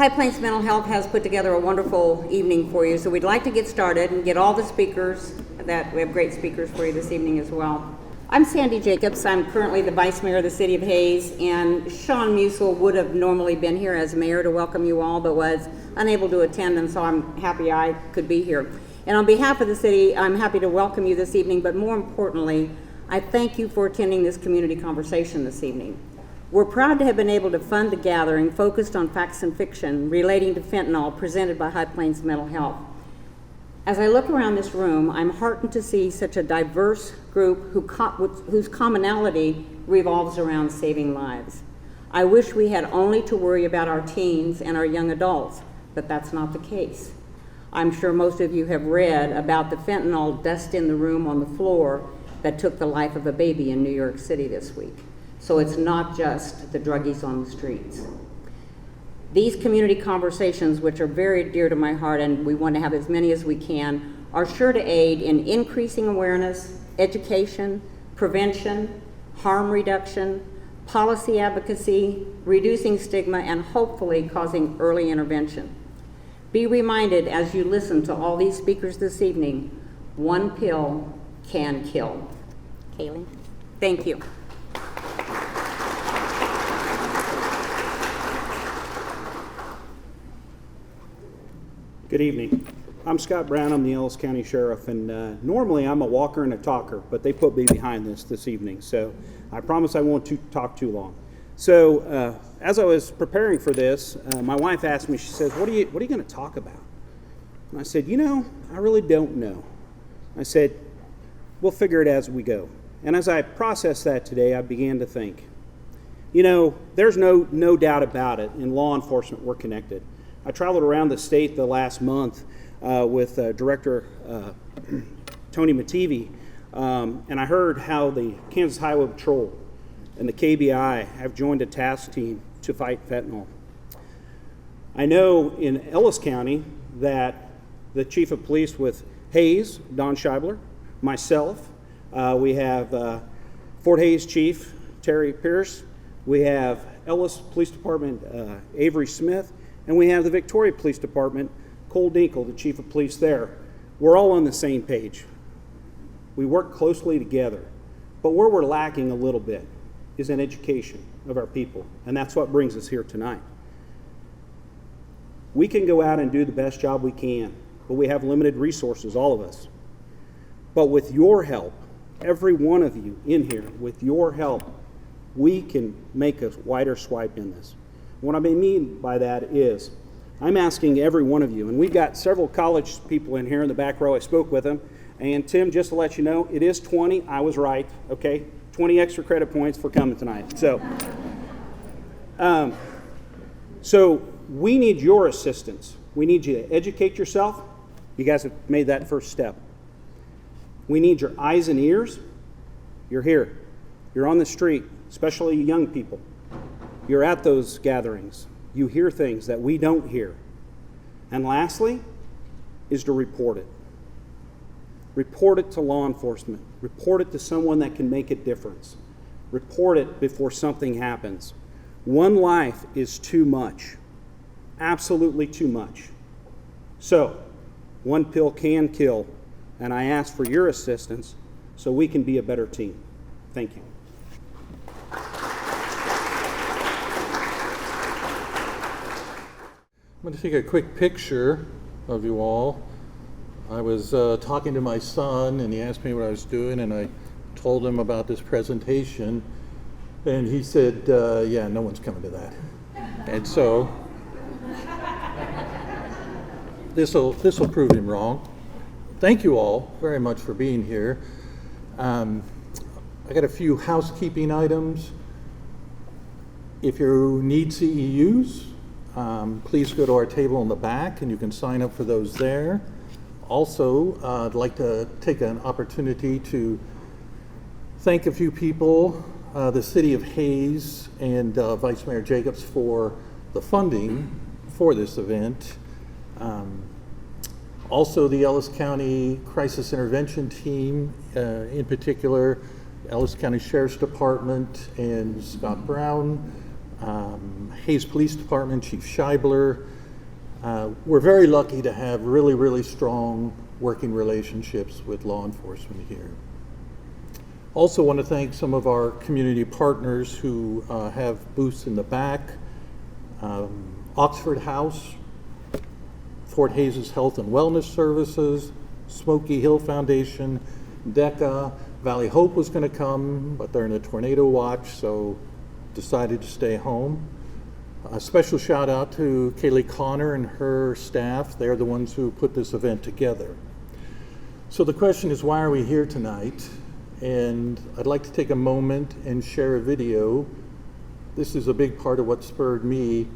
High Plains Mental Health has put together a wonderful evening for you, so we'd like to get started and get all the speakers. We have great speakers for you this evening as well. I'm Sandy Jacobs. I'm currently the Vice Mayor of the City of Hays, and Sean Musil would have normally been here as mayor to welcome you all, but was unable to attend, and so I'm happy I could be here. And on behalf of the city, I'm happy to welcome you this evening, but more importantly, I thank you for attending this community conversation this evening. We're proud to have been able to fund the gathering focused on facts and fiction relating to fentanyl presented by High Plains Mental Health. As I look around this room, I'm heartened to see such a diverse group whose commonality revolves around saving lives. I wish we had only to worry about our teens and our young adults, but that's not the case. I'm sure most of you have read about the fentanyl dust in the room on the floor that took the life of a baby in New York City this week. So it's not just the druggies on the streets. These community conversations, which are very dear to my heart and we want to have as many as we can, are sure to aid in increasing awareness, education, prevention, harm reduction, policy advocacy, reducing stigma, and hopefully causing early intervention. Be reminded as you listen to all these speakers this evening, one pill can kill. Kaylee, thank you. Good evening. I'm Scott Brown. I'm the Ellis County Sheriff, and normally I'm a walker and a talker, but they put me behind this evening, so I promise I won't talk too long. So as I was preparing for this, my wife asked me, she says, what are you going to talk about? And I said, I really don't know. I said, we'll figure it as we go. And as I processed that today, I began to think, there's no doubt about it. In law enforcement, we're connected. I traveled around the state the last month with Director Tony Mativi, and I heard how the Kansas Highway Patrol and the KBI have joined a task team to fight fentanyl. I know in Ellis County that the Chief of Police with Hays, Don Scheibler, myself, we have Fort Hays Chief Terry Pierce, we have Ellis Police Department Avery Smith, and we have the Victoria Police Department, Cole Dinkle, the Chief of Police there. We're all on the same page. We work closely together. But where we're lacking a little bit is in education of our people, and that's what brings us here tonight. We can go out and do the best job we can, but we have limited resources, all of us. But with your help, every one of you in here, with your help, we can make a wider swipe in this. What I mean by that is, I'm asking every one of you, and we've got several college people in here in the back row. I spoke with them, and Tim, just to let you know, it is 20. I was right, okay? 20 extra credit points for coming tonight. So we need your assistance. We need you to educate yourself. You guys have made that first step. We need your eyes and ears. You're here. You're on the street, especially young people. You're at those gatherings. You hear things that we don't hear. And lastly, is to report it. Report it to law enforcement. Report it to someone that can make a difference. Report it before something happens. One life is too much. Absolutely too much. So, one pill can kill, and I ask for your assistance so we can be a better team. Thank you. I'm going to take a quick picture of you all. I was talking to my son, and he asked me what I was doing, and I told him about this presentation, and he said, yeah, no one's coming to that. And so this will prove him wrong. Thank you all very much for being here. I got a few housekeeping items. If you need CEUs, please go to our table in the back and you can sign up for those there. Also, I'd like to take an opportunity to thank a few people, the City of Hays and Vice Mayor Jacobs for the funding for this event. Also, the Ellis County Crisis Intervention Team, in particular, Ellis County Sheriff's Department and Scott Brown, Hayes Police Department, Chief Scheibler. We're very lucky to have really, really strong working relationships with law enforcement here. Also want to thank some of our community partners who have booths in the back. Oxford House, Fort Hayes Health and Wellness Services, Smoky Hill Foundation, DECA. Valley Hope was going to come, but they're in a tornado watch, so decided to stay home. A special shout out to Kaylee Connor and her staff. They're the ones who put this event together. So the question is, why are we here tonight? And I'd like to take a moment and share a video. This is a big part of what spurred me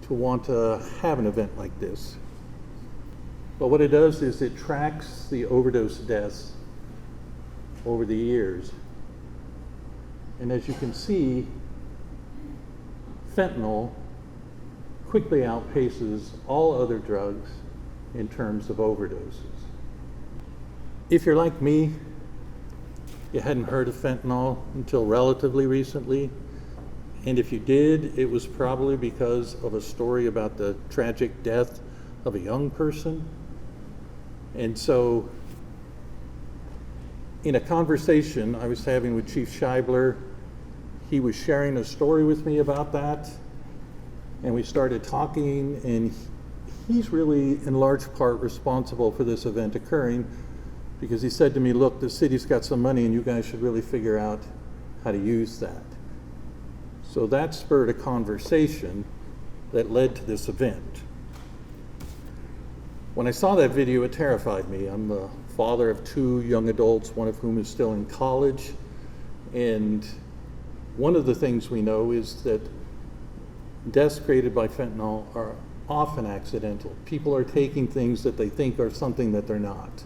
to want to have an event like this. But what it does is it tracks the overdose deaths over the years. And as you can see, fentanyl quickly outpaces all other drugs in terms of overdoses. If you're like me, you hadn't heard of fentanyl until relatively recently, and if you did, it was probably because of a story about the tragic death of a young person. And so, in a conversation I was having with Chief Scheibler, he was sharing a story with me about that, and we started talking, and he's really in large part responsible for this event occurring, because he said to me, look, the city's got some money and you guys should really figure out how to use that. So that spurred a conversation that led to this event. When I saw that video, it terrified me. I'm the father of 2 young adults, one of whom is still in college. And one of the things we know is that deaths created by fentanyl are often accidental. People are taking things that they think are something that they're not.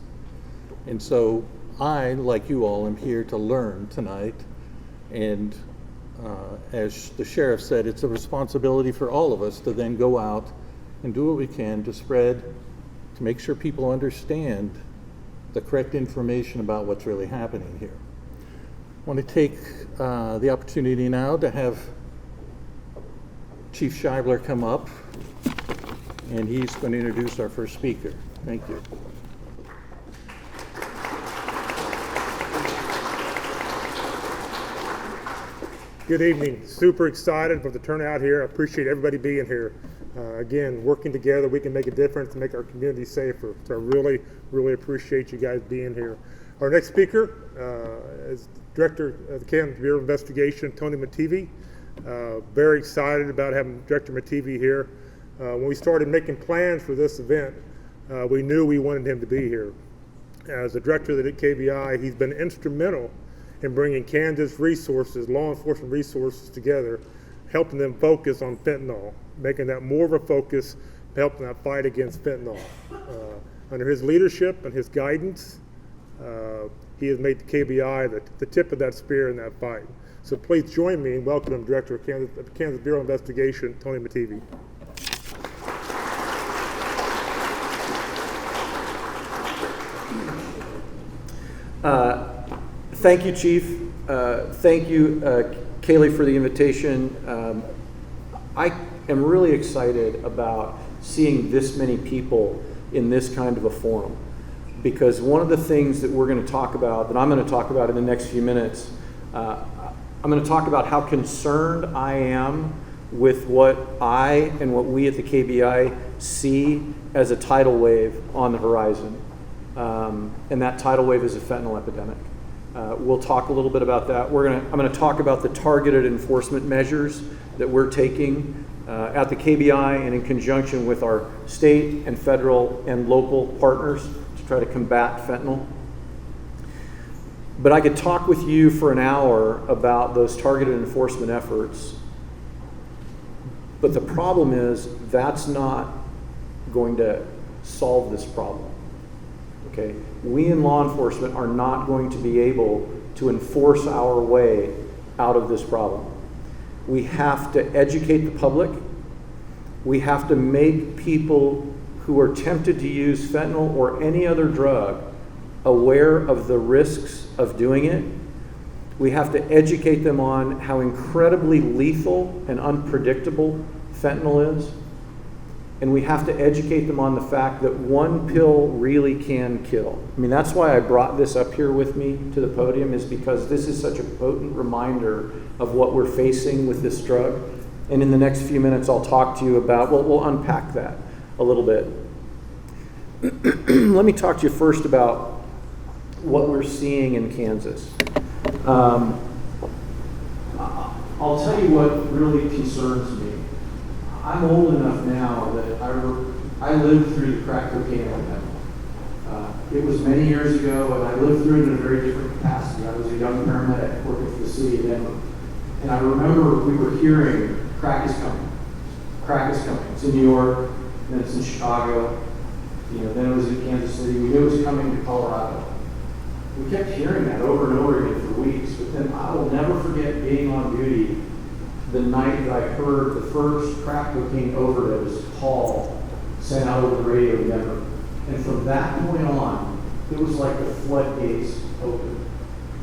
And so I, like you all, am here to learn tonight. And as the sheriff said, it's a responsibility for all of us to then go out and do what we can to spread, to make sure people understand the correct information about what's really happening here. I want to take the opportunity now to have Chief Scheibler come up, and he's going to introduce our first speaker. Thank you. Good evening. Super excited for the turnout here. I appreciate everybody being here. Again, working together, we can make a difference and make our community safer. So I really, really appreciate you guys being here. Our next speaker is Director of the Kansas Bureau of Investigation, Tony Mativi. Very excited about having Director Mativi here. When we started making plans for this event, we knew we wanted him to be here. As the director of the KBI, he's been instrumental in bringing Kansas resources, law enforcement resources together, helping them focus on fentanyl, making that more of a focus, helping that fight against fentanyl. Under his leadership and his guidance, he has made the KBI the tip of that spear in that fight. So please join me in welcoming Director of Kansas Bureau of Investigation, Tony Mativi. Thank you, Chief. Thank you, Kaylee, for the invitation. I am really excited about seeing this many people in this kind of a forum, because one of the things that we're going to talk about, that I'm going to talk about in the next few minutes, I'm going to talk about how concerned I am with what I and what we at the KBI see as a tidal wave on the horizon. And that tidal wave is a fentanyl epidemic. We'll talk a little bit about that. I'm going to talk about the targeted enforcement measures that we're taking at the KBI and in conjunction with our state and federal and local partners to try to combat fentanyl. But I could talk with you for an hour about those targeted enforcement efforts. But the problem is that's not going to solve this problem. Okay? We in law enforcement are not going to be able to enforce our way out of this problem. We have to educate the public. We have to make people who are tempted to use fentanyl or any other drug aware of the risks of doing it. We have to educate them on how incredibly lethal and unpredictable fentanyl is. And we have to educate them on the fact that one pill really can kill. I mean, that's why I brought this up here with me to the podium, is because this is such a potent reminder of what we're facing with this drug. And in the next few minutes, I'll talk to you about, well, we'll unpack that a little bit. Let me talk to you first about what we're seeing in Kansas. I'll tell you what really concerns me. I'm old enough now that I lived through the crack cocaine epidemic. It was many years ago, and I lived through it in a very different capacity. I was a young paramedic working for the city of Denver. And I remember we were hearing, crack is coming. Crack is coming. It's in New York, then it's in Chicago, then it was in Kansas City. We knew it was coming to Colorado. We kept hearing that over and over again for weeks, but then I will never forget being on duty the night that I heard the first crack cocaine overdose call sent out over the radio in Denver. And from that point on, it was like the floodgates opened.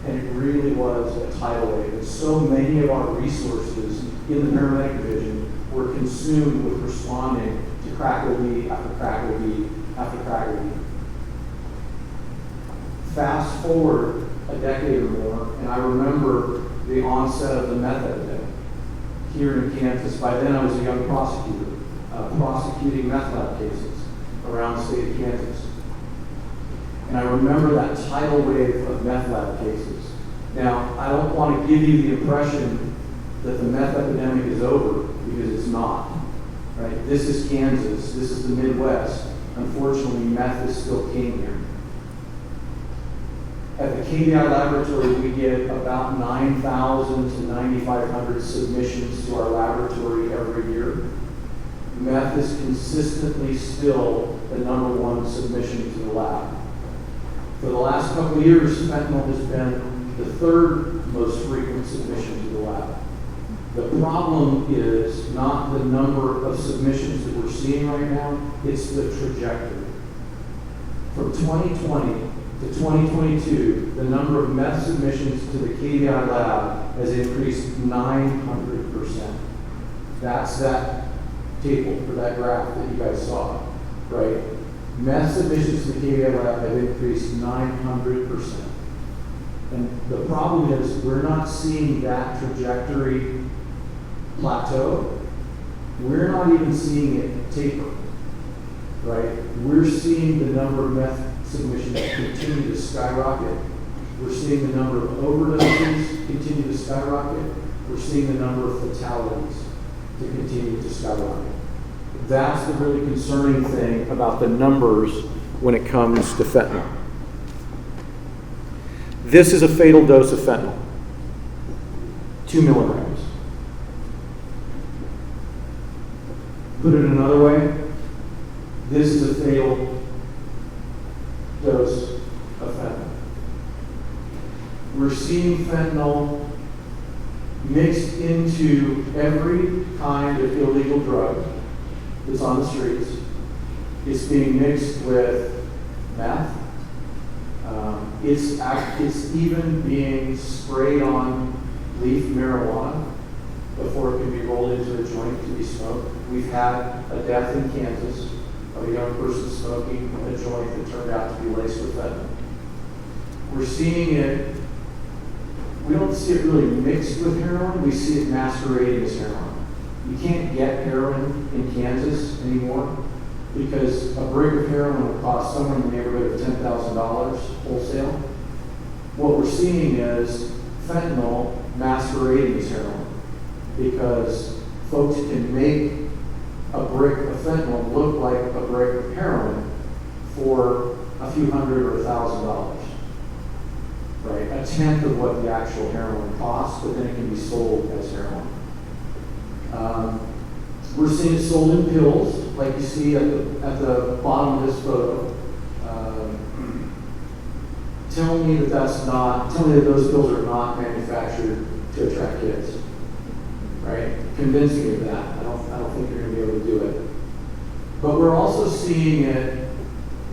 And it really was a tidal wave. And so many of our resources in the paramedic division were consumed with responding to crack OD after crack OD after crack OD. Fast forward a decade or more, and I remember the onset of the meth epidemic here in Kansas. By then I was a young prosecutor, prosecuting meth lab cases around the state of Kansas. And I remember that tidal wave of meth lab cases. Now, I don't want to give you the impression that the meth epidemic is over, because it's not. Right? This is Kansas. This is the Midwest. Unfortunately, meth is still king here. At the KBI laboratory, we get about 9,000 to 9,500 submissions to our laboratory every year. Meth is consistently still the #1 submission to the lab. For the last couple of years, fentanyl has been the third most frequent submission to the lab. The problem is not the number of submissions that we're seeing right now, it's the trajectory. From 2020 to 2022, the number of meth submissions to the KBI lab has increased 900%. That's that table, or that graph that you guys saw, right? Meth submissions to the KBI lab have increased 900%. And the problem is we're not seeing that trajectory plateau. We're not even seeing it taper, right? We're seeing the number of meth submissions continue to skyrocket. We're seeing the number of overdoses continue to skyrocket. We're seeing the number of fatalities to continue to skyrocket. That's the really concerning thing about the numbers when it comes to fentanyl. This is a fatal dose of fentanyl, 2 milligrams. Put it another way, this is a fatal dose of fentanyl. We're seeing fentanyl mixed into every kind of illegal drug that's on the streets. It's being mixed with meth. It's even being sprayed on leaf marijuana before it can be rolled into a joint to be smoked. We've had a death in Kansas of a young person smoking a joint that turned out to be laced with fentanyl. We're seeing it, we don't see it really mixed with heroin, we see it masquerading as heroin. You can't get heroin in Kansas anymore because a brick of heroin will cost somewhere in the neighborhood of $10,000 wholesale. What we're seeing is fentanyl masquerading as heroin because folks can make a brick of fentanyl look like a brick of heroin for a few hundred or $1,000. Right? A tenth of what the actual heroin costs, but then it can be sold as heroin. We're seeing it sold in pills, like you see at the bottom of this photo. Tell me that those pills are not manufactured to attract kids. Right? Convince me of that. I don't think you're going to be able to do it. But we're also seeing it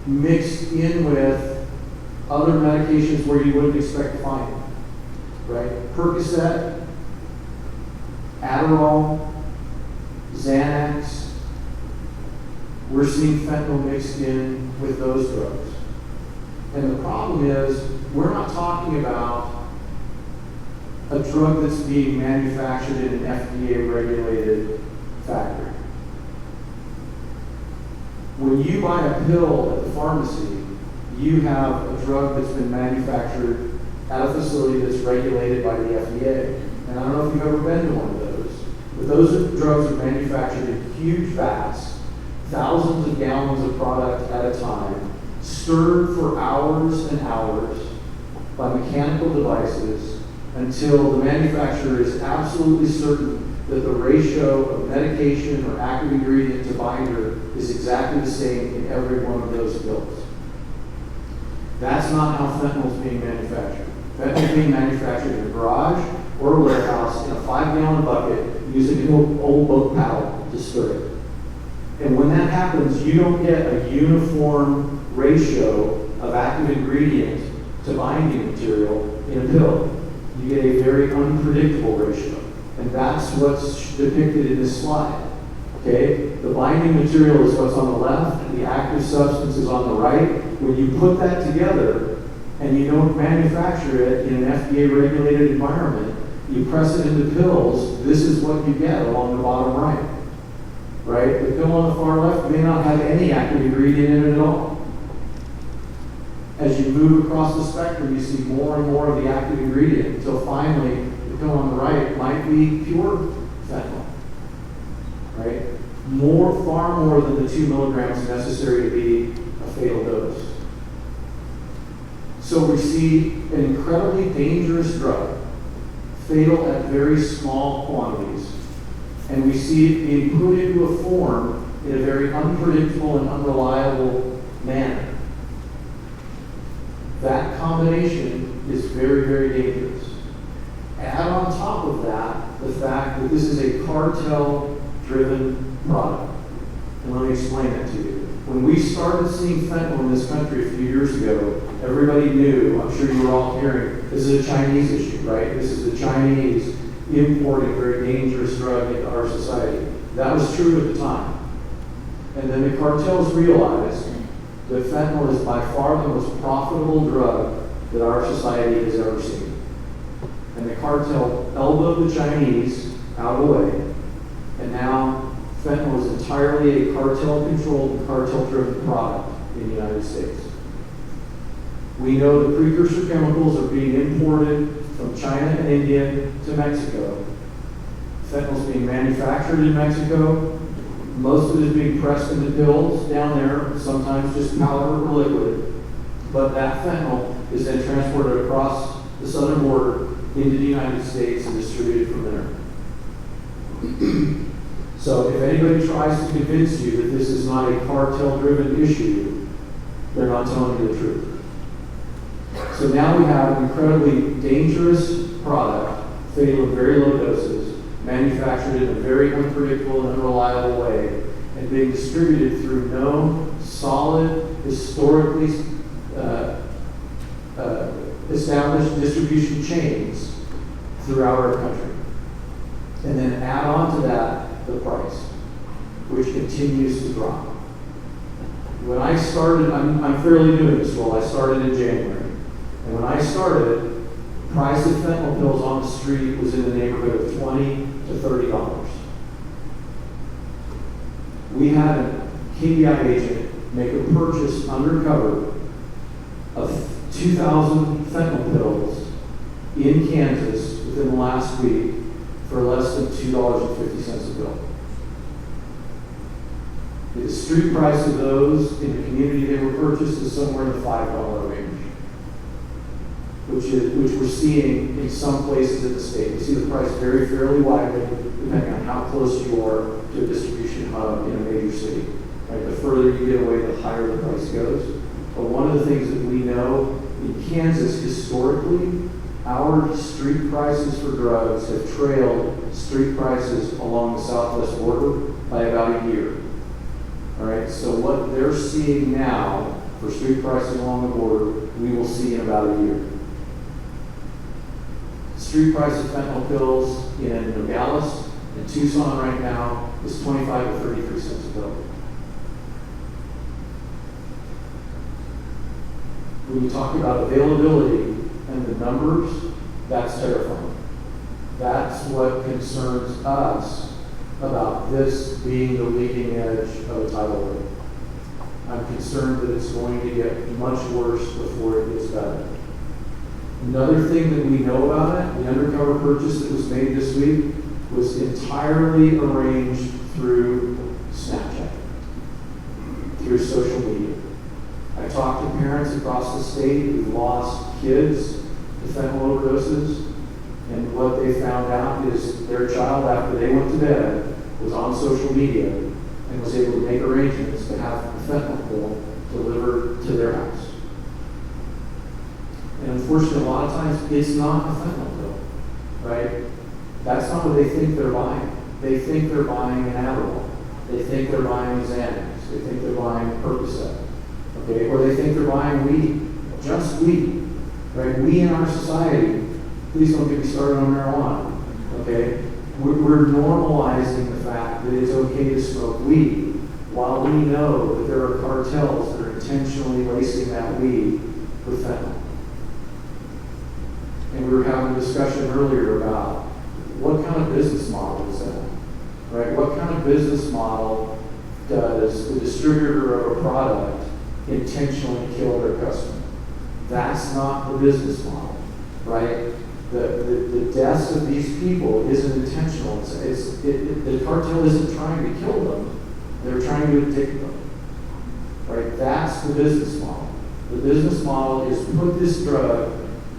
mixed in with other medications where you wouldn't expect to find it. right? Percocet, Adderall, Xanax. We're seeing fentanyl mixed in with those drugs. And the problem is, we're not talking about a drug that's being manufactured in an FDA-regulated factory. When you buy a pill at the pharmacy, you have a drug that's been manufactured at a facility that's regulated by the FDA. And I don't know if you've ever been to one of those, but those drugs are manufactured in huge vats, thousands of gallons of product at a time, stirred for hours and hours by mechanical devices until the manufacturer is absolutely certain that the ratio of medication or active ingredient to binder is exactly the same in every one of those pills. That's not how fentanyl is being manufactured. Fentanyl is being manufactured in a garage or a warehouse in a 5-gallon bucket using an old boat paddle to stir it. And when that happens, you don't get a uniform ratio of active ingredient to binding material in a pill. You get a very unpredictable ratio. And that's what's depicted in this slide. Okay? The binding material is what's on the left, the active substance is on the right. When you put that together and you don't manufacture it in an FDA-regulated environment, you press it into pills, this is what you get along the bottom right. Right? The pill on the far left may not have any active ingredient in it at all. As you move across the spectrum, you see more and more of the active ingredient until finally the pill on the right might be pure fentanyl. Right? Far more than the 2 milligrams necessary to be a fatal dose. So we see an incredibly dangerous drug, fatal at very small quantities, and we see it being put into a form in a very unpredictable and unreliable manner. That combination is very, very dangerous. Add on top of that the fact that this is a cartel-driven product. And let me explain that to you. When we started seeing fentanyl in this country a few years ago, everybody knew, I'm sure you were all hearing, this is a Chinese issue, right? This is the Chinese importing a very dangerous drug into our society. That was true at the time. And then the cartels realized that fentanyl is by far the most profitable drug that our society has ever seen. And the cartel elbowed the Chinese out of the way, and now fentanyl is entirely a cartel-controlled and cartel-driven product in the United States. We know the precursor chemicals are being imported from China and India to Mexico. Fentanyl is being manufactured in Mexico. Most of it is being pressed into pills down there, sometimes just powder or liquid. But that fentanyl is then transported across the southern border into the United States and distributed from there. So if anybody tries to convince you that this is not a cartel-driven issue, they're not telling you the truth. So now we have an incredibly dangerous product, fatal in very low doses, manufactured in a very unpredictable and unreliable way, and being distributed through known, solid, historically established distribution chains throughout our country. And then add on to that the price, which continues to drop. When I started, I'm fairly new in this role. I started in January. And when I started, the price of fentanyl pills on the street was in the neighborhood of $20 to $30. We had a KBI agent make a purchase undercover of 2,000 fentanyl pills in Kansas within the last week for less than $2.50 a pill. The street price of those in the community they were purchased is somewhere in the $5 range, which we're seeing in some places in the state. We see the price vary fairly widely depending on how close you are to a distribution hub in a major city. Right? The further you get away, the higher the price goes. But one of the things that we know in Kansas historically, our street prices for drugs have trailed street prices along the southwest border by about a year. All right, so what they're seeing now for street prices along the border, we will see in about a year. street price of fentanyl pills in Nogales and Tucson right now is 25 to 33 cents a pill. When you talk about availability and the numbers, that's terrifying. That's what concerns us about this being the leading edge of a tidal wave. I'm concerned that it's going to get much worse before it gets better. Another thing that we know about it, the undercover purchase that was made this week, was entirely arranged through Snapchat, through social media. I talked to parents across the state who've lost kids to fentanyl overdoses, and what they found out is their child, after they went to bed, was on social media and was able to make arrangements to have a fentanyl pill delivered to their house. And unfortunately, a lot of times, it's not a fentanyl pill, right? That's not what they think they're buying. They think they're buying an Adderall. They think they're buying Xanax. They think they're buying Percocet. Okay, or they think they're buying weed, just weed, right? We in our society, please don't get me started on marijuana, okay? We're normalizing the fact that it's okay to smoke weed, while we know that there are cartels that are intentionally lacing that weed with fentanyl. And we were having a discussion earlier about what kind of business model is that, right? What kind of business model does the distributor of a product intentionally kill their customer? That's not the business model, right? The deaths of these people isn't intentional. The cartel isn't trying to kill them. They're trying to addict them, right? That's the business model. The business model is put this drug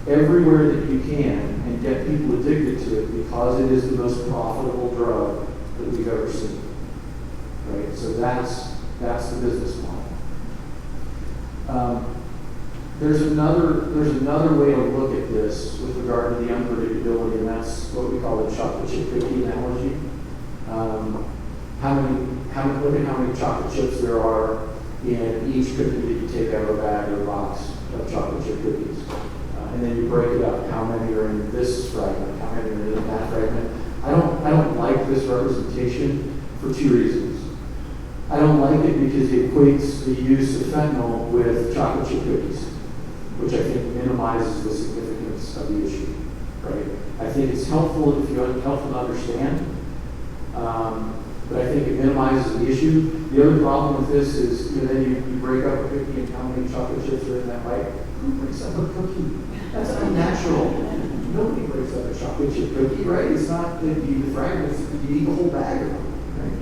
everywhere that you can and get people addicted to it because it is the most profitable drug that we've ever seen, right? So that's the business model. There's another way to look at this with regard to the unpredictability, and that's what we call the chocolate chip cookie analogy. Look at how many chocolate chips there are in each cookie that you take out of a bag or a box of chocolate chip cookies. And then you break it up, how many are in this fragment, how many are in that fragment. I don't like this representation for two reasons. I don't like it because it equates the use of fentanyl with chocolate chip cookies, which I think minimizes the significance of the issue, right? I think it's helpful if you helpful to understand, but I think it minimizes the issue. The other problem with this is, then you break up a cookie and how many chocolate chips are in that bite. Who breaks up a cookie? That's unnatural. Nobody breaks up a chocolate chip cookie, right? It's not that you eat the fragments, you eat the whole bag of them, right?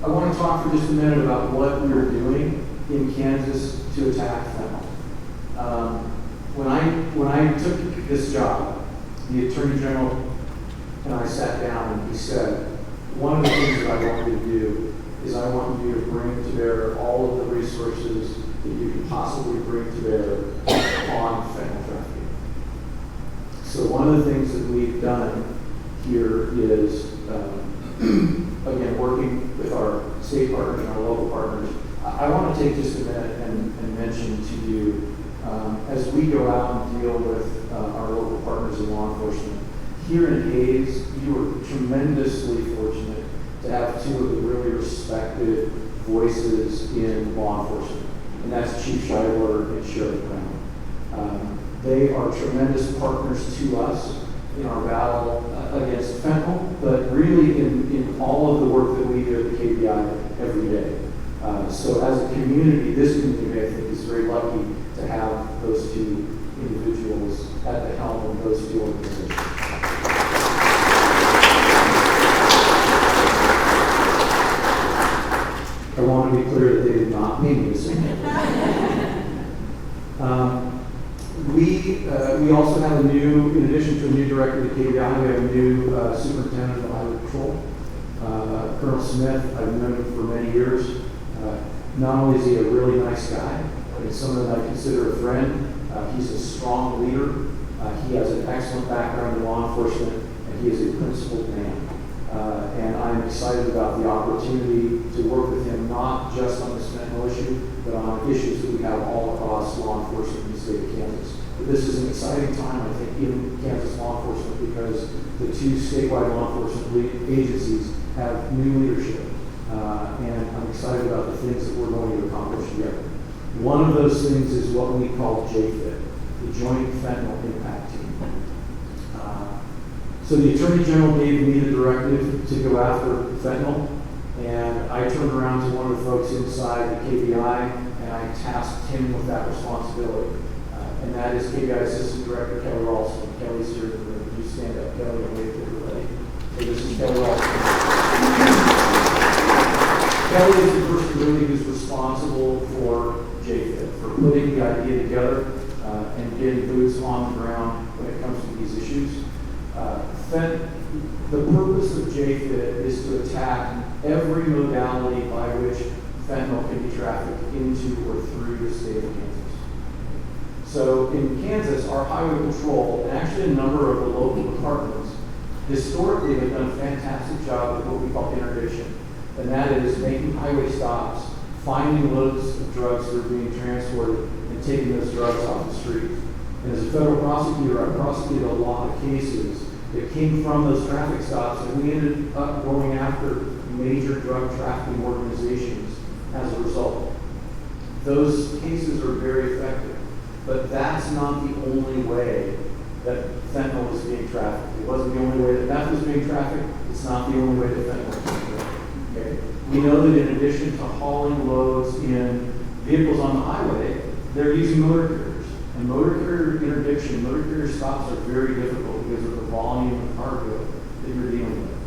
I want to talk for just a minute about what we're doing in Kansas to attack fentanyl. When I took this job, the Attorney General and I sat down and he said, one of the things that I want you to do is I want you to bring to bear all of the resources that you can possibly bring to bear on fentanyl trafficking. So one of the things that we've done here is, again, working with our state partners and our local partners. I want to take just a minute and mention to you, as we go out and deal with our local partners in law enforcement, here in Hayes, you are tremendously fortunate to have two of the really respected voices in law enforcement, and that's Chief Scheidler and Sheriff Brown. They are tremendous partners to us in our battle against fentanyl, but really in all of the work that we do at the KBI every day. So as a community, this community, I think, is very lucky to have those two individuals at the helm of those two organizations. I want to be clear that they did not mean this. We also have a new, in addition to a new director of the KBI, we have a new superintendent of highway patrol, Colonel Smith. I've known him for many years. Not only is he a really nice guy, but it's someone that I consider a friend. He's a strong leader. He has an excellent background in law enforcement, and he is a principled man. And I'm excited about the opportunity to work with him, not just on this fentanyl issue, but on issues that we have all across law enforcement in the state of Kansas. But this is an exciting time, I think, in Kansas law enforcement, because the two statewide law enforcement agencies have new leadership. And I'm excited about the things that we're going to accomplish together. One of those things is what we call JFIT, the Joint Fentanyl Impact Team. So the Attorney General gave me the directive to go after fentanyl, and I turned around to one of the folks inside the KBI, and I tasked him with that responsibility. And that is KBI Assistant Director Kelly Ralston. Kelly's here in the room. Would you stand up, Kelly, and wave to everybody? So this is Kelly Ralston. Kelly is the person really who's responsible for JFIT, for putting the idea together and getting boots on the ground when it comes to these issues. The purpose of JFIT is to attack every modality by which fentanyl can be trafficked into or through the state of Kansas. So in Kansas, our highway patrol, and actually a number of the local departments, historically have done a fantastic job with what we call interdiction. And that is making highway stops, finding loads of drugs that are being transported, and taking those drugs off the streets. And as a federal prosecutor, I prosecuted a lot of cases that came from those traffic stops, and we ended up going after major drug trafficking organizations as a result. Those cases are very effective, but that's not the only way that fentanyl is being trafficked. It wasn't the only way that meth was being trafficked. It's not the only way that fentanyl is being trafficked. Okay? We know that in addition to hauling loads in vehicles on the highway, they're using motor carriers. And motor carrier interdiction, motor carrier stops are very difficult because of the volume of cargo that you're dealing with,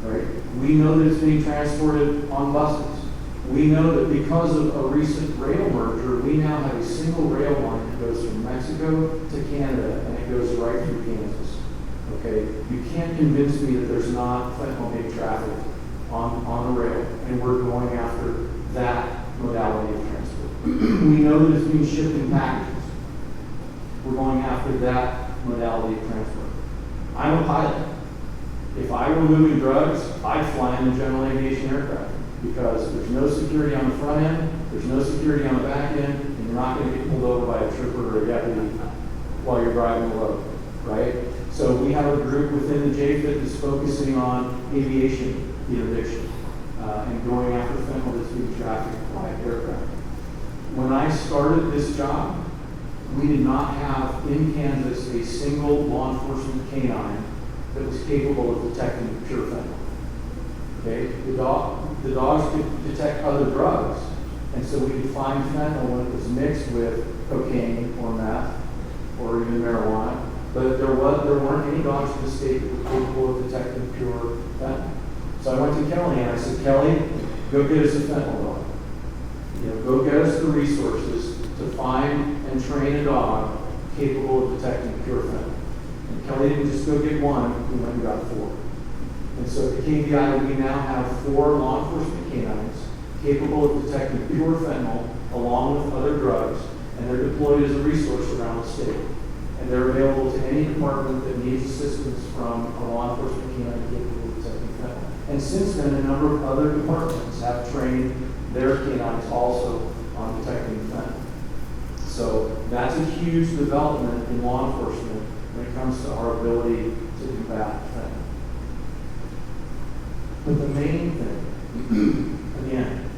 right? We know that it's being transported on buses. We know that because of a recent rail merger, we now have a single rail line that goes from Mexico to Canada, and it goes right through Kansas, okay? You can't convince me that there's not fentanyl being trafficked on the rail, and we're going after that modality of transport. We know that it's being shipped in packages. We're going after that modality of transport. I'm a pilot. If I were moving drugs, I'd fly in a general aviation aircraft because there's no security on the front end, there's no security on the back end, and you're not going to get pulled over by a trooper or a deputy while you're driving the road, right? So we have a group within the JFIT that's focusing on aviation interdiction and going after fentanyl that's being trafficked by aircraft. When I started this job, we did not have in Kansas a single law enforcement canine that was capable of detecting pure fentanyl. Okay? The dogs could detect other drugs, and so we could find fentanyl when it was mixed with cocaine or meth or even marijuana, but there weren't any dogs in the state that were capable of detecting pure fentanyl. So I went to Kelly and I said, Kelly, go get us a fentanyl dog. Go get us the resources to find and train a dog capable of detecting pure fentanyl. And Kelly didn't just go get one, we went and got 4. And so at the KBI, we now have 4 law enforcement canines capable of detecting pure fentanyl along with other drugs, and they're deployed as a resource around the state. And they're available to any department that needs assistance from a law enforcement canine capable of detecting fentanyl. And since then, a number of other departments have trained their canines also on detecting fentanyl. So that's a huge development in law enforcement when it comes to our ability to combat fentanyl. But the main thing, again,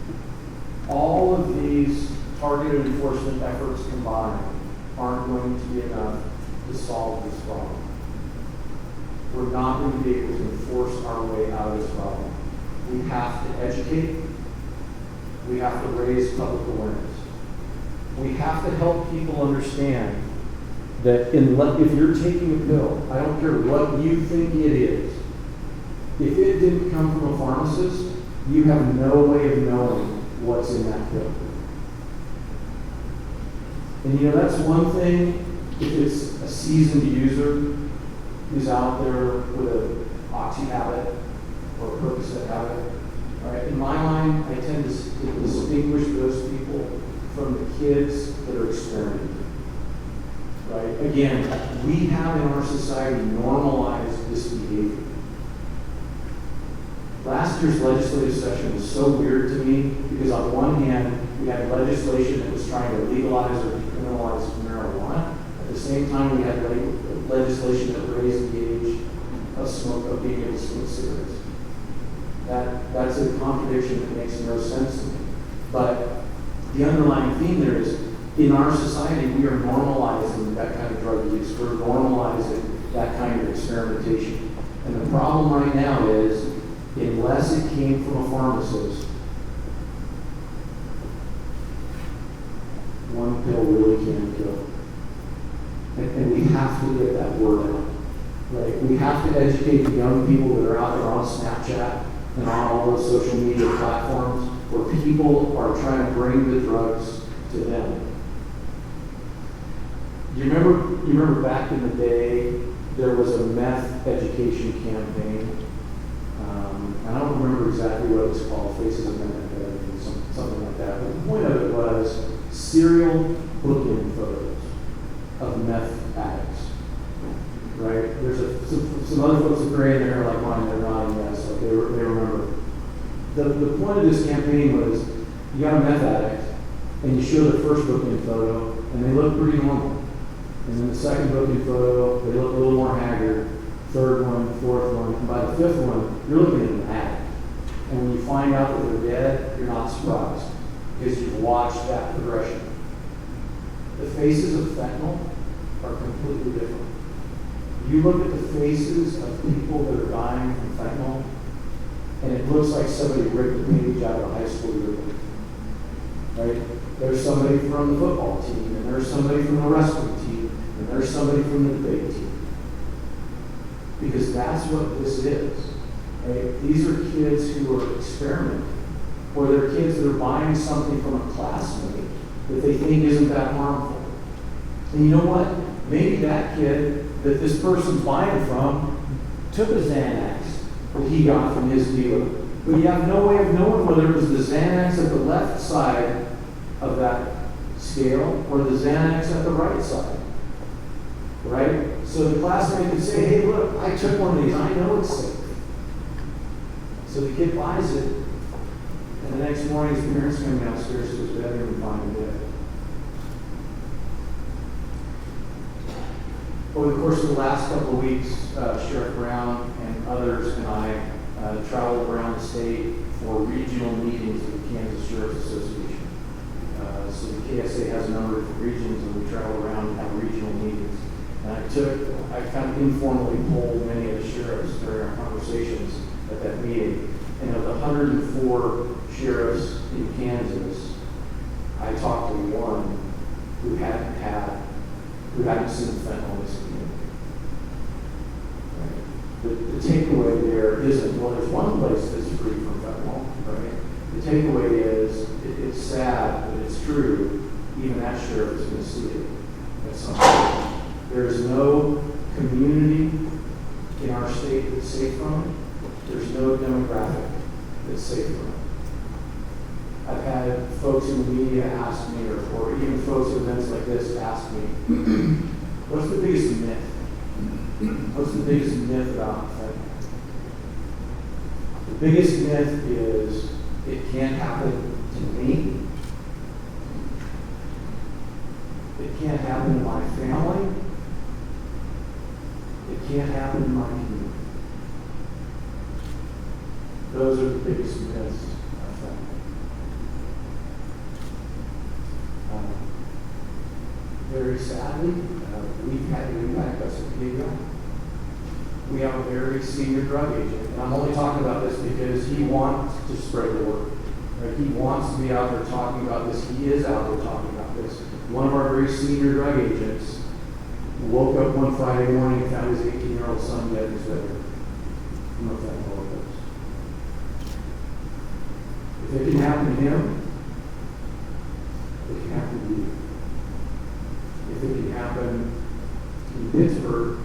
all of these targeted enforcement efforts combined aren't going to be enough to solve this problem. We're not going to be able to enforce our way out of this problem. We have to educate. We have to raise public awareness. We have to help people understand that if you're taking a pill, I don't care what you think it is, if it didn't come from a pharmacist, you have no way of knowing what's in that pill. And that's one thing if it's a seasoned user who's out there with an oxy habit or a Percocet habit. Right? In my mind, I tend to distinguish those people from the kids that are experimenting. Right? Again, we have in our society normalized this behavior. We have to help people understand that if you're taking a pill, I don't care what you think it is, if it didn't come from a pharmacist, you have no way of knowing what's in that pill. And that's one thing if it's a seasoned user who's out there with an oxy habit or a Percocet habit. Right? In my mind, I tend to distinguish those people from the kids that are experimenting. Right? Again, we have in our society normalized this behavior. last year's legislative session was so weird to me because on one hand, we had legislation that was trying to legalize or decriminalize marijuana. At the same time, we had legislation that raised the age of being able to smoke cigarettes. That's a contradiction that makes no sense to me. But the underlying theme there is, in our society, we are normalizing that kind of drug use. We're normalizing that kind of experimentation. And the problem right now is, unless it came from a pharmacist, one pill really can kill. And we have to get that word out. Right? We have to educate the young people that are out there on Snapchat and on all those social media platforms where people are trying to bring the drugs to them. You remember back in the day, there was a meth education campaign. I don't remember exactly what it was called, Faces of Methamphetamine, something like that. But the point of it was serial booking photos of meth addicts. Right? There's some other folks that gray in their hair like mine, they're nodding yes, like they remember. The point of this campaign was, you got a meth addict, and you show the first booking photo, and they look pretty normal. And then the second booking photo, they look a little more haggard. Third one, fourth one, and by the fifth one, you're looking at an addict. And when you find out that they're dead, you're not surprised, because you've watched that progression. The faces of fentanyl are completely different. You look at the faces of people that are dying from fentanyl, and it looks like somebody ripped a page out of a high school yearbook. Right? There's somebody from the football team, and there's somebody from the wrestling team, and there's somebody from the debate team. Because that's what this is. Right? These are kids who are experimenting, or they're kids that are buying something from a classmate that they think isn't that harmful. And you know what? Maybe that kid that this person's buying from took a Xanax that he got from his dealer. But you have no way of knowing whether it was the Xanax at the left side of that scale or the Xanax at the right side. Right? So the classmate could say, hey, look, I took one of these. I know it's safe. So the kid buys it, and the next morning his parents come downstairs to his bedroom and find him dead. Over the course of the last couple of weeks, Sheriff Brown and others and I traveled around the state for regional meetings with the Kansas Sheriff's Association. So the KSA has a number of regions, and we travel around and have regional meetings. And I kind of informally polled many of the sheriffs during our conversations at that meeting. And of the 104 sheriffs in Kansas, I talked to one who hadn't seen fentanyl in his community. Right? The takeaway there isn't, well, there's one place that's free from fentanyl, right? The takeaway is, it's sad, but it's true, even that sheriff is going to see it at some point. There is no community in our state that's safe from it. There's no demographic that's safe from it. I've had folks in the media ask me, or even folks at events like this ask me, what's the biggest myth? What's the biggest myth about fentanyl? The biggest myth is it can't happen to me. It can't happen to my family. It can't happen in my community. Those are the biggest myths of fentanyl. Very sadly, we've had an impact us at PAO. We have a very senior drug agent, and I'm only talking about this because he wants to spread the word. Right? He wants to be out there talking about this. He is out there talking about this. One of our very senior drug agents woke up one Friday morning and found his 18-year-old son dead in his bedroom from a fentanyl overdose. If it can happen to him, it can happen to you. If it can happen in Pittsburgh,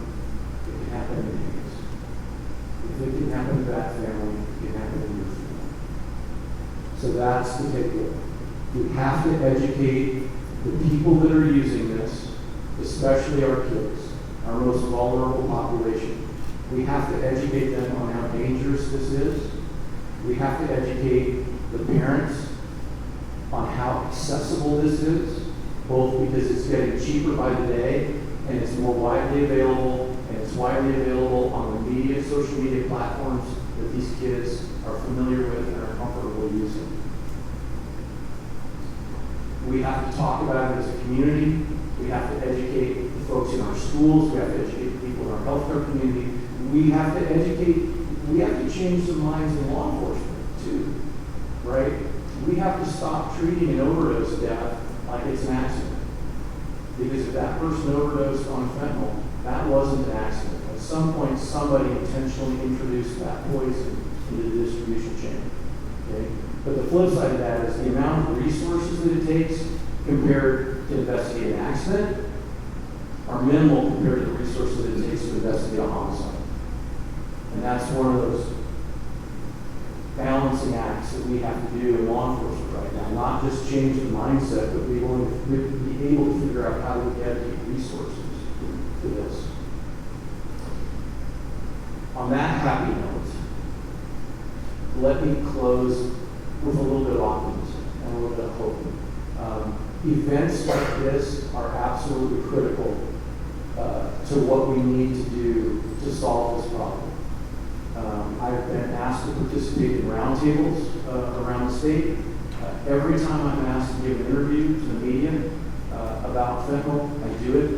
it can happen in Hayes. If it can happen to that family, it can happen in your family. So that's the takeaway. We have to educate the people that are using this, especially our kids, our most vulnerable population. We have to educate them on how dangerous this is, We have to educate the parents on how accessible this is, both because it's getting cheaper by the day and it's more widely available, and it's widely available on the media, social media platforms that these kids are familiar with and are comfortable using. We have to talk about it as a community. We have to educate the folks in our schools. We have to educate the people in our healthcare community. We have to educate, we have to change the minds in law enforcement too, right? We have to stop treating an overdose death like it's an accident. Because if that person overdosed on fentanyl, that wasn't an accident. At some point, somebody intentionally introduced that poison into the distribution chain. Okay? But the flip side of that is the amount of resources that it takes compared to investigate an accident are minimal compared to the resources that it takes to investigate a homicide. And that's one of those balancing acts that we have to do in law enforcement right now. Not just change the mindset, but be able to figure out how to dedicate resources to this. On that happy note, let me close with a little bit of optimism and a little bit of hope. Events like this are absolutely critical to what we need to do to solve this problem. I've been asked to participate in roundtables around the state. Every time I'm asked to give an interview to the media about fentanyl, I do it.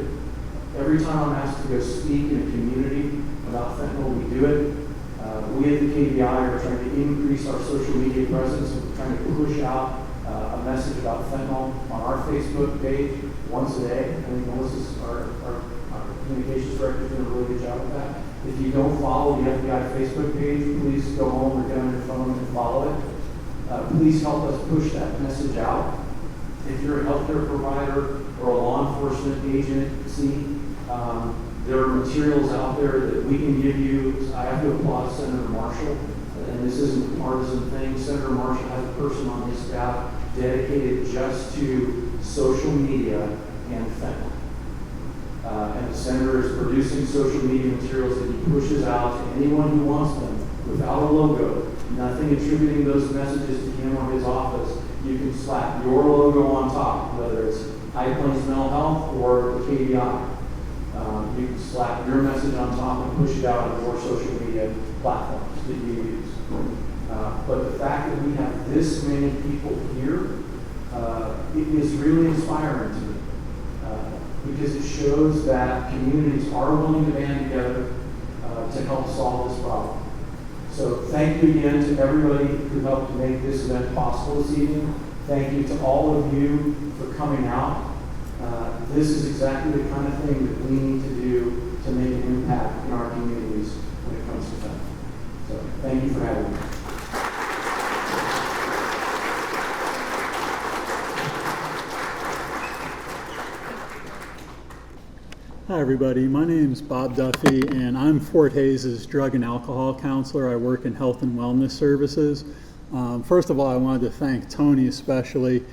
Every time I'm asked to go speak in a community about fentanyl, we do it. We at the KBI are trying to increase our social media presence. We're trying to push out a message about fentanyl on our Facebook page once a day. I think Melissa's, our communications director, is doing a really good job with that. If you don't follow the FBI Facebook page, please go home or get on your phone and follow it. Please help us push that message out. If you're a healthcare provider or a law enforcement agency, there are materials out there that we can give you. I have to applaud Senator Marshall, and this isn't a partisan thing. Senator Marshall has a person on his staff dedicated just to social media and fentanyl. And the senator is producing social media materials that he pushes out to anyone who wants them without a logo, nothing attributing those messages to him or his office. You can slap your logo on top, whether it's High Plains Mental Health or the KBI. You can slap your message on top and push it out on your social media platforms that you use. But the fact that we have this many people here, it is really inspiring to me. Because it shows that communities are willing to band together to help solve this problem. So thank you again to everybody who helped to make this event possible this evening. Thank you to all of you for coming out. This is exactly the kind of thing that we need to do to make an impact in our communities when it comes to that. So thank you for having me. Hi everybody, my name is Bob Duffy and I'm Fort Hays' drug and alcohol counselor. I work in health and wellness services. First of all, I wanted to thank Tony especially.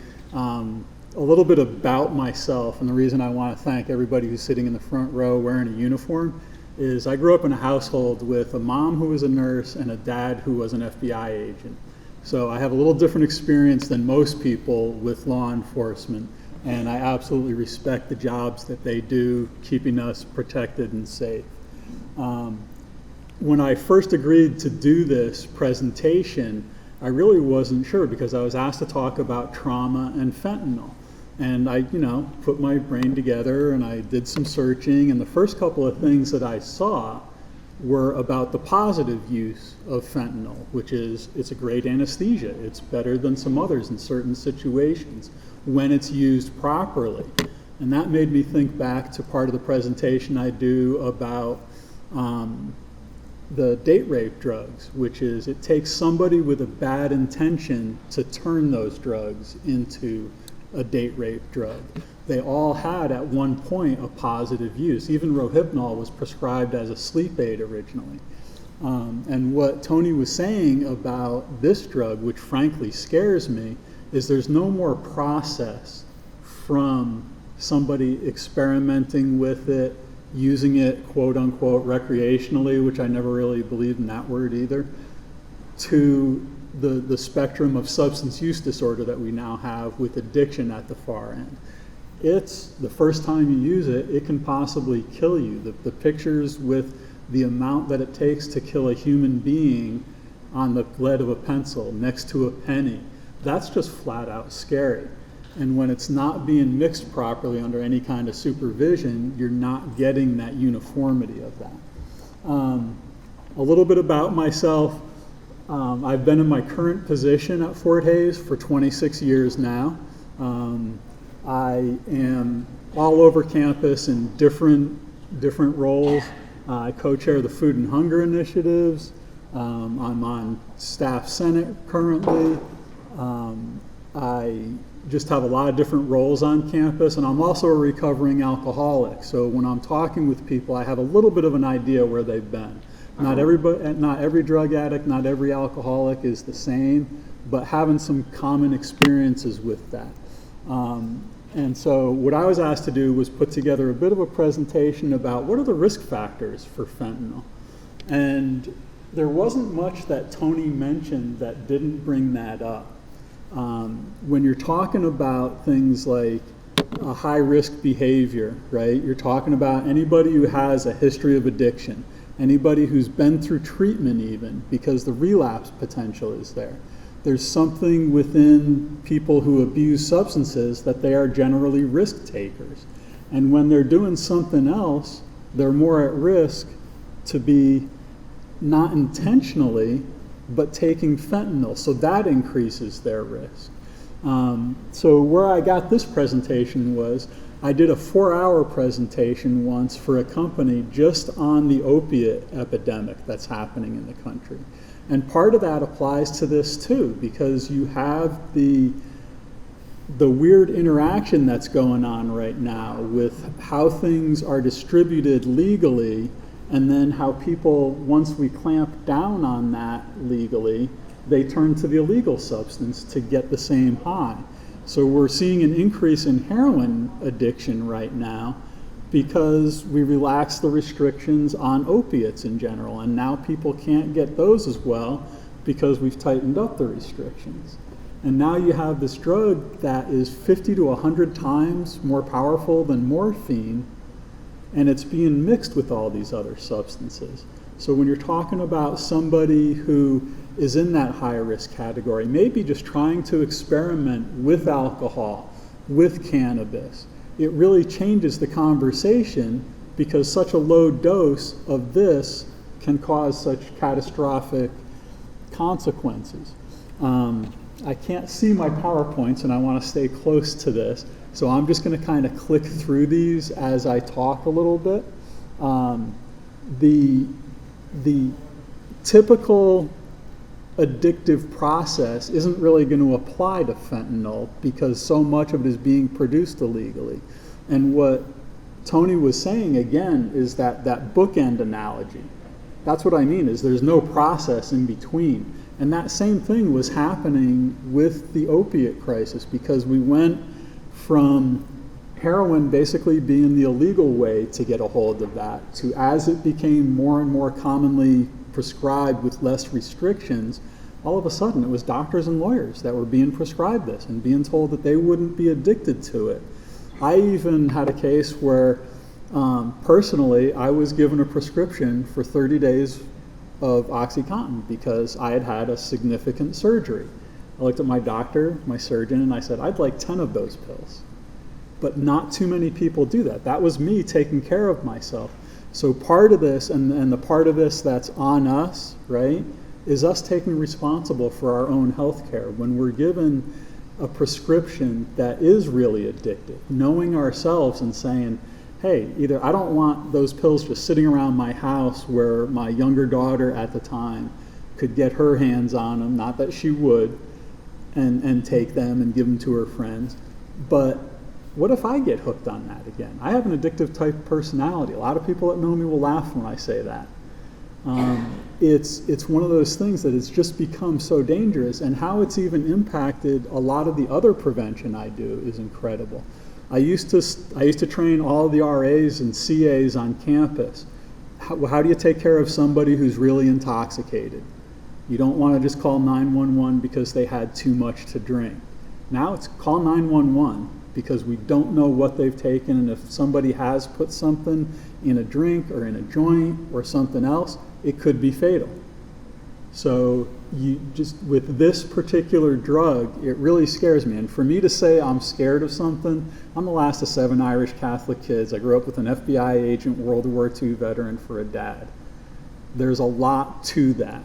A little bit about myself, and the reason I want to thank everybody who's sitting in the front row wearing a uniform is I grew up in a household with a mom who was a nurse and a dad who was an FBI agent. So I have a little different experience than most people with law enforcement. And I absolutely respect the jobs that they do, keeping us protected and safe. When I first agreed to do this presentation, I really wasn't sure because I was asked to talk about trauma and fentanyl. And I, put my brain together and I did some searching, and the first couple of things that I saw were about the positive use of fentanyl, which is it's a great anesthesia. It's better than some others in certain situations when it's used properly. And that made me think back to part of the presentation I do about the date rape drugs, which is it takes somebody with a bad intention to turn those drugs into a date rape drug. They all had at one point a positive use. Even Rohypnol was prescribed as a sleep aid originally. And what Tony was saying about this drug, which frankly scares me, is there's no more process from somebody experimenting with it, using it quote unquote recreationally, which I never really believed in that word either, to the spectrum of substance use disorder that we now have with addiction at the far end. It's the first time you use it, it can possibly kill you. The pictures with the amount that it takes to kill a human being on the lead of a pencil next to a penny, that's just flat out scary. And when it's not being mixed properly under any kind of supervision, you're not getting that uniformity of that. A little bit about myself. I've been in my current position at Fort Hays for 26 years now. I am all over campus in different roles. I co-chair the Food and Hunger Initiatives. I'm on staff senate currently. I just have a lot of different roles on campus, and I'm also a recovering alcoholic. So when I'm talking with people, I have a little bit of an idea where they've been. Not every drug addict, not every alcoholic is the same, but having some common experiences with that. And so what I was asked to do was put together a bit of a presentation about what are the risk factors for fentanyl. And there wasn't much that Tony mentioned that didn't bring that up. When you're talking about things like a high-risk behavior, right? You're talking about anybody who has a history of addiction, anybody who's been through treatment even, because the relapse potential is there. There's something within people who abuse substances that they are generally risk takers. And when they're doing something else, they're more at risk to be not intentionally, but taking fentanyl. So that increases their risk. So where I got this presentation was, I did a 4-hour presentation once for a company just on the opiate epidemic that's happening in the country. And part of that applies to this too, because you have the weird interaction that's going on right now with how things are distributed legally, and then how people, once we clamp down on that legally, they turn to the illegal substance to get the same high. So we're seeing an increase in heroin addiction right now because we relaxed the restrictions on opiates in general, and now people can't get those as well because we've tightened up the restrictions. And now you have this drug that is 50 to 100 times more powerful than morphine, and it's being mixed with all these other substances. So when you're talking about somebody who is in that high risk category, maybe just trying to experiment with alcohol, with cannabis, it really changes the conversation, because such a low dose of this can cause such catastrophic consequences. I can't see my PowerPoints, and I want to stay close to this, so I'm just going to kind of click through these as I talk a little bit. The typical addictive process isn't really going to apply to fentanyl because so much of it is being produced illegally. And what Tony was saying again is that bookend analogy. That's what I mean, is there's no process in between. And that same thing was happening with the opiate crisis, because we went from heroin basically being the illegal way to get a hold of that to, as it became more and more commonly prescribed with less restrictions, all of a sudden it was doctors and lawyers that were being prescribed this and being told that they wouldn't be addicted to it. I even had a case where personally I was given a prescription for 30 days of OxyContin because I had had a significant surgery. I looked at my doctor, my surgeon, and I said, I'd like 10 of those pills. But not too many people do that. That was me taking care of myself. So part of this, and the part of this that's on us, right, is us taking responsible for our own health care. When we're given a prescription that is really addictive, knowing ourselves and saying, hey, either I don't want those pills just sitting around my house where my younger daughter at the time could get her hands on them, not that she would, and take them and give them to her friends, but what if I get hooked on that again? I have an addictive type personality. A lot of people that know me will laugh when I say that. It's one of those things that it's just become so dangerous, and how it's even impacted a lot of the other prevention I do is incredible. I used to train all the RAs and CAs on campus. How do you take care of somebody who's really intoxicated? You don't want to just call 911 because they had too much to drink. Now it's call 911 because we don't know what they've taken, and if somebody has put something in a drink or in a joint or something else, it could be fatal. So you just, with this particular drug, it really scares me. And for me to say I'm scared of something, I'm the last of 7 Irish Catholic kids. I grew up with an FBI agent, World War II veteran for a dad. There's a lot to that.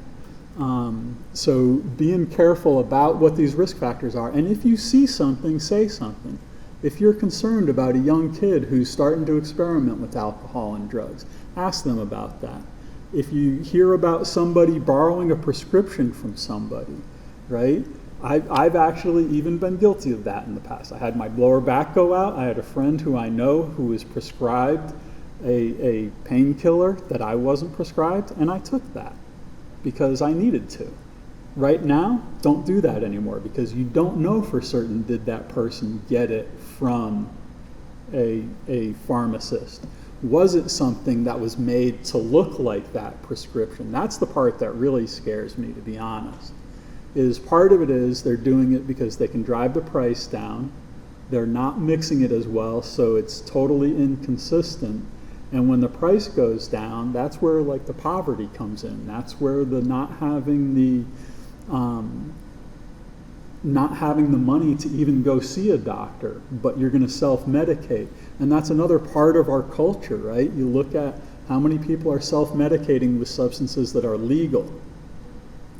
So being careful about what these risk factors are. And if you see something, say something. If you're concerned about a young kid who's starting to experiment with alcohol and drugs, ask them about that. If you hear about somebody borrowing a prescription from somebody, right? I've actually even been guilty of that in the past. I had my lower back go out. I had a friend who I know who was prescribed a painkiller that I wasn't prescribed, and I took that because I needed to. Right now, don't do that anymore because you don't know for certain did that person get it from a pharmacist. Was it something that was made to look like that prescription? That's the part that really scares me, to be honest. Is part of it is they're doing it because they can drive the price down. They're not mixing it as well, so it's totally inconsistent. And when the price goes down, that's where like the poverty comes in. That's where the not having the money to even go see a doctor, but you're going to self-medicate. And that's another part of our culture, right? You look at how many people are self-medicating with substances that are legal.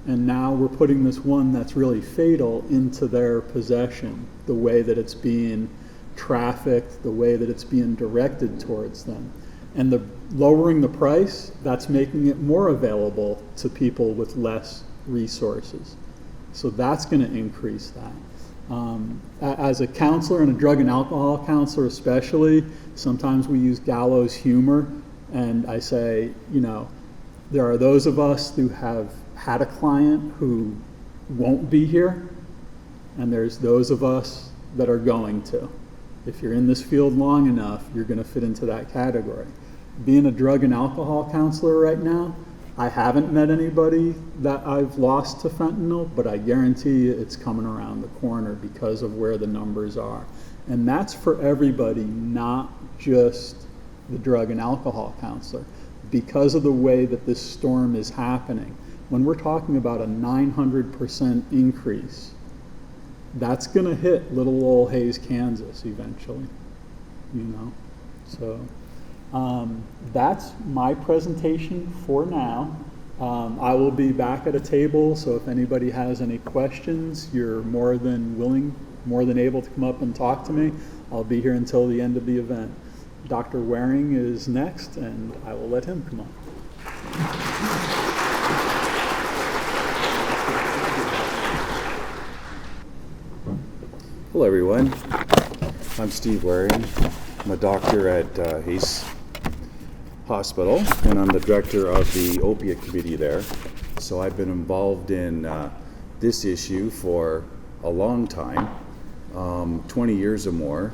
And now we're putting this one that's really fatal into their possession, the way that it's being trafficked, the way that it's being directed towards them. And the lowering the price, that's making it more available to people with less resources. So that's going to increase that. As a counselor and a drug and alcohol counselor especially, sometimes we use gallows humor, and I say, you know, there are those of us who have had a client who won't be here, and there's those of us that are going to. If you're in this field long enough, you're going to fit into that category. Being a drug and alcohol counselor right now, I haven't met anybody that I've lost to fentanyl, but I guarantee you it's coming around the corner because of where the numbers are. And that's for everybody, not just the drug and alcohol counselor. Because of the way that this storm is happening, when we're talking about a 900% increase, that's going to hit little old Hayes, Kansas eventually, you know. So that's my presentation for now. I will be back at a table, so if anybody has any questions, you're more than able to come up and talk to me. I'll be here until the end of the event. Dr. Waring is next, and I will let him come on. Hello everyone, I'm Steve Waring. I'm a doctor at Hayes Hospital, and I'm the director of the opiate committee there. So I've been involved in this issue for a long time, 20 years or more.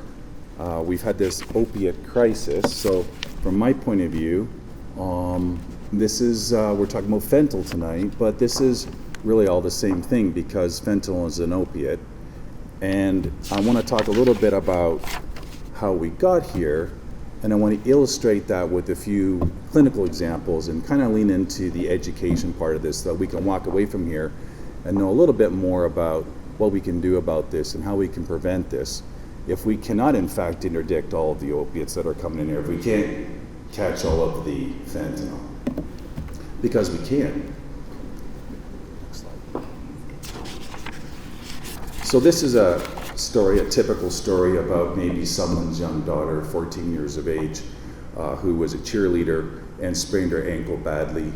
We've had this opiate crisis, so from my point of view, this is, we're talking about fentanyl tonight, but this is really all the same thing because fentanyl is an opiate. And I want to talk a little bit about how we got here, and I want to illustrate that with a few clinical examples and kind of lean into the education part of this so that we can walk away from here and know a little bit more about what we can do about this and how we can prevent this if we cannot in fact interdict all of the opiates that are coming in here, if we can't catch all of the fentanyl, because we can. So this is a story, a typical story about maybe someone's young daughter, 14 years of age, who was a cheerleader and sprained her ankle badly.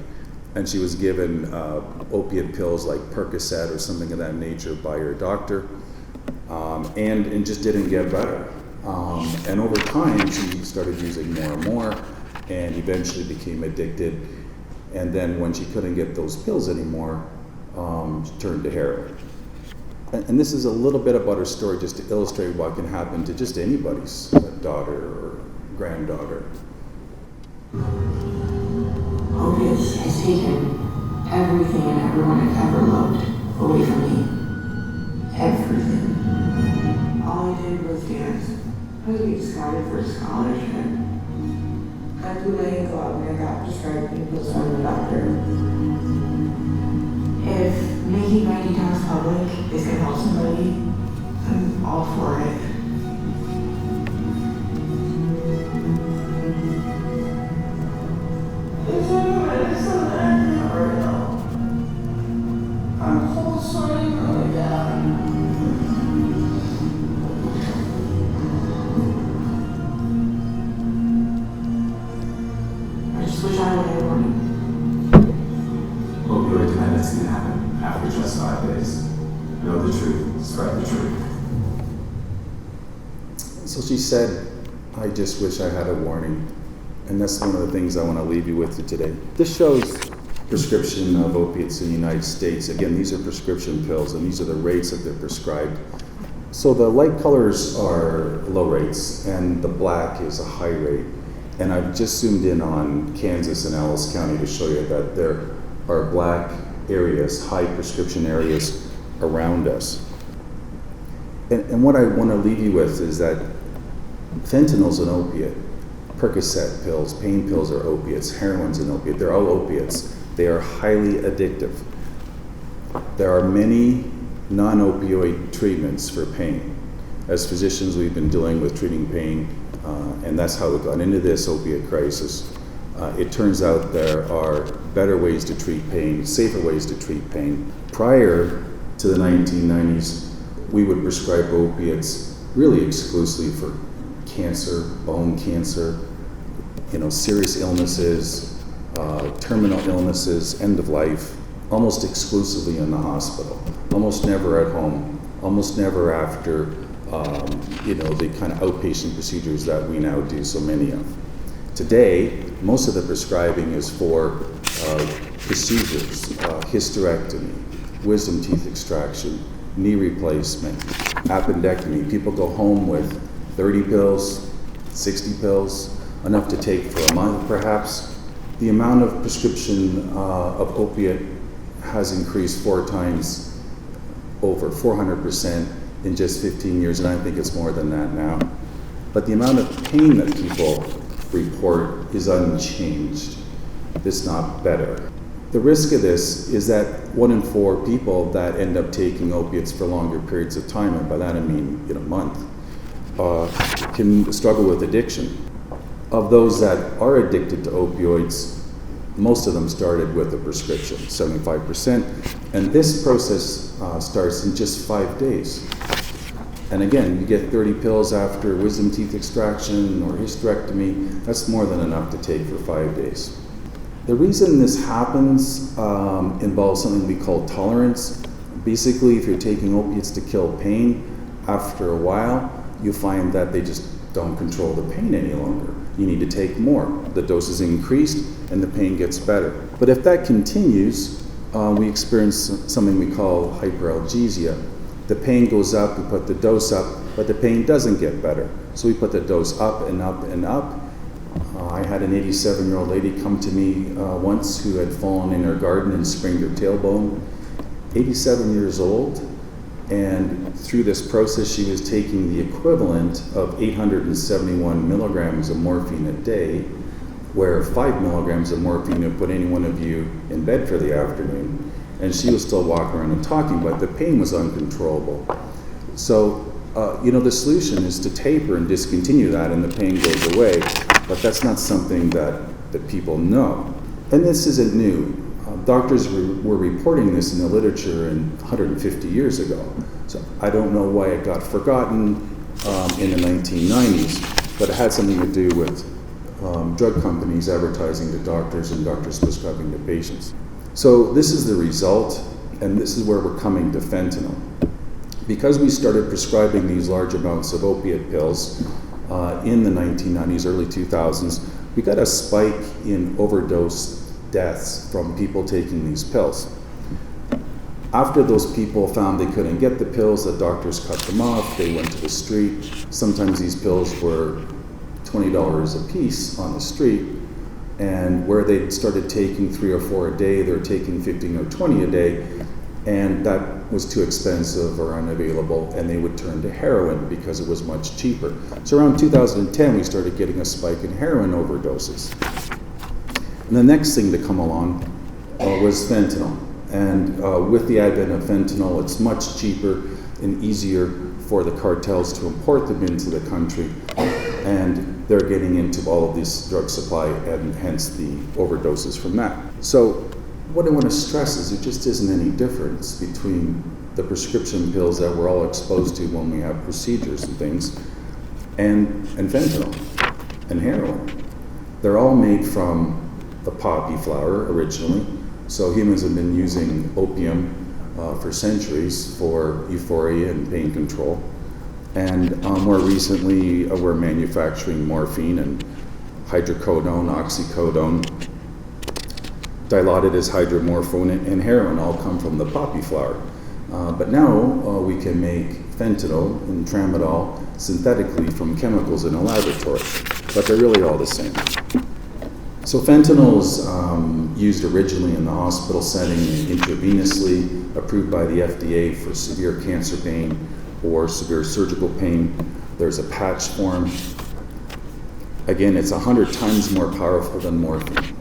And she was given opiate pills like Percocet or something of that nature by her doctor, and just didn't get better. And over time, she started using more and more and eventually became addicted. And then when she couldn't get those pills anymore, she turned to heroin. And this is a little bit about her story just to illustrate what can happen to just anybody's daughter or granddaughter. Opiates has taken everything and everyone I've ever loved away from me. Everything. All I did was dance. I was being scouted for a scholarship. I threw my ankle out when I got prescribed painkillers from the doctor. If making my detox public is going to help somebody, I'm all for it. I'm whole sweating really bad. I just wish I would have one. Opioid dependence can happen after just 5 days. Know the truth, spread the truth. So she said, I just wish I had a warning. And that's one of the things I want to leave you with today. This shows prescription of opiates in the United States. Again, these are prescription pills, and these are the rates that they're prescribed. So the light colors are low rates, and the black is a high rate. And I've just zoomed in on Kansas and Ellis County to show you that there are black areas, high prescription areas around us. And what I want to leave you with is that fentanyl's an opiate. Percocet pills, pain pills are opiates, heroin's an opiate. They're all opiates. They are highly addictive. There are many non-opioid treatments for pain. As physicians, we've been dealing with treating pain, and that's how we got into this opiate crisis. It turns out there are better ways to treat pain, safer ways to treat pain. Prior to the 1990s, we would prescribe opiates really exclusively for cancer, bone cancer, serious illnesses, terminal illnesses, end of life, almost exclusively in the hospital, almost never at home, almost never after, the kind of outpatient procedures that we now do so many of. Today, most of the prescribing is for procedures, hysterectomy, wisdom teeth extraction, knee replacement, appendectomy. People go home with 30 pills, 60 pills, enough to take for a month perhaps. The amount of prescription of opiate has increased 4 times, over 400% in just 15 years, and I think it's more than that now. But the amount of pain that people report is unchanged. It's not better. The risk of this is that 1 in 4 people that end up taking opiates for longer periods of time, and by that I mean a month, can struggle with addiction. Of those that are addicted to opioids, most of them started with a prescription, 75%, and this process starts in just 5 days. And again, you get 30 pills after wisdom teeth extraction or hysterectomy, that's more than enough to take for 5 days. The reason this happens involves something we call tolerance. Basically, if you're taking opiates to kill pain, after a while, you find that they just don't control the pain any longer. You need to take more. The dose is increased and the pain gets better. But if that continues, we experience something we call hyperalgesia. The pain goes up, we put the dose up, but the pain doesn't get better. So we put the dose up and up and up. I had an 87-year-old lady come to me once who had fallen in her garden and sprained her tailbone, 87 years old. And through this process, she was taking the equivalent of 871 milligrams of morphine a day, where 5 milligrams of morphine would put any one of you in bed for the afternoon. And she was still walking around and talking, but the pain was uncontrollable. So, the solution is to taper and discontinue that, and the pain goes away. But that's not something that people know. And this isn't new. Doctors were reporting this in the literature 150 years ago. So I don't know why it got forgotten in the 1990s, but it had something to do with drug companies advertising to doctors and doctors prescribing to patients. So this is the result, and this is where we're coming to fentanyl. Because we started prescribing these large amounts of opiate pills in the 1990s, early 2000s, we got a spike in overdose deaths from people taking these pills. After those people found they couldn't get the pills, the doctors cut them off, they went to the street. Sometimes these pills were $20 a piece on the street. And where they started taking 3 or 4 a day, they're taking 15 or 20 a day, and that was too expensive or unavailable, and they would turn to heroin because it was much cheaper. So around 2010, we started getting a spike in heroin overdoses. And the next thing to come along was fentanyl. And with the advent of fentanyl, it's much cheaper and easier for the cartels to import them into the country, and they're getting into all of this drug supply and hence the overdoses from that. So what I want to stress is there just isn't any difference between the prescription pills that we're all exposed to when we have procedures and things and fentanyl and heroin. They're all made from the poppy flower originally. So humans have been using opium for centuries for euphoria and pain control. And more recently, we're manufacturing morphine and hydrocodone, oxycodone, dilaudid as hydromorphone, and heroin all come from the poppy flower. But now we can make fentanyl and tramadol synthetically from chemicals in a laboratory, but they're really all the same. So fentanyl is used originally in the hospital setting intravenously, approved by the FDA for severe cancer pain or severe surgical pain. There's a patch form. Again, it's 100 times more powerful than morphine,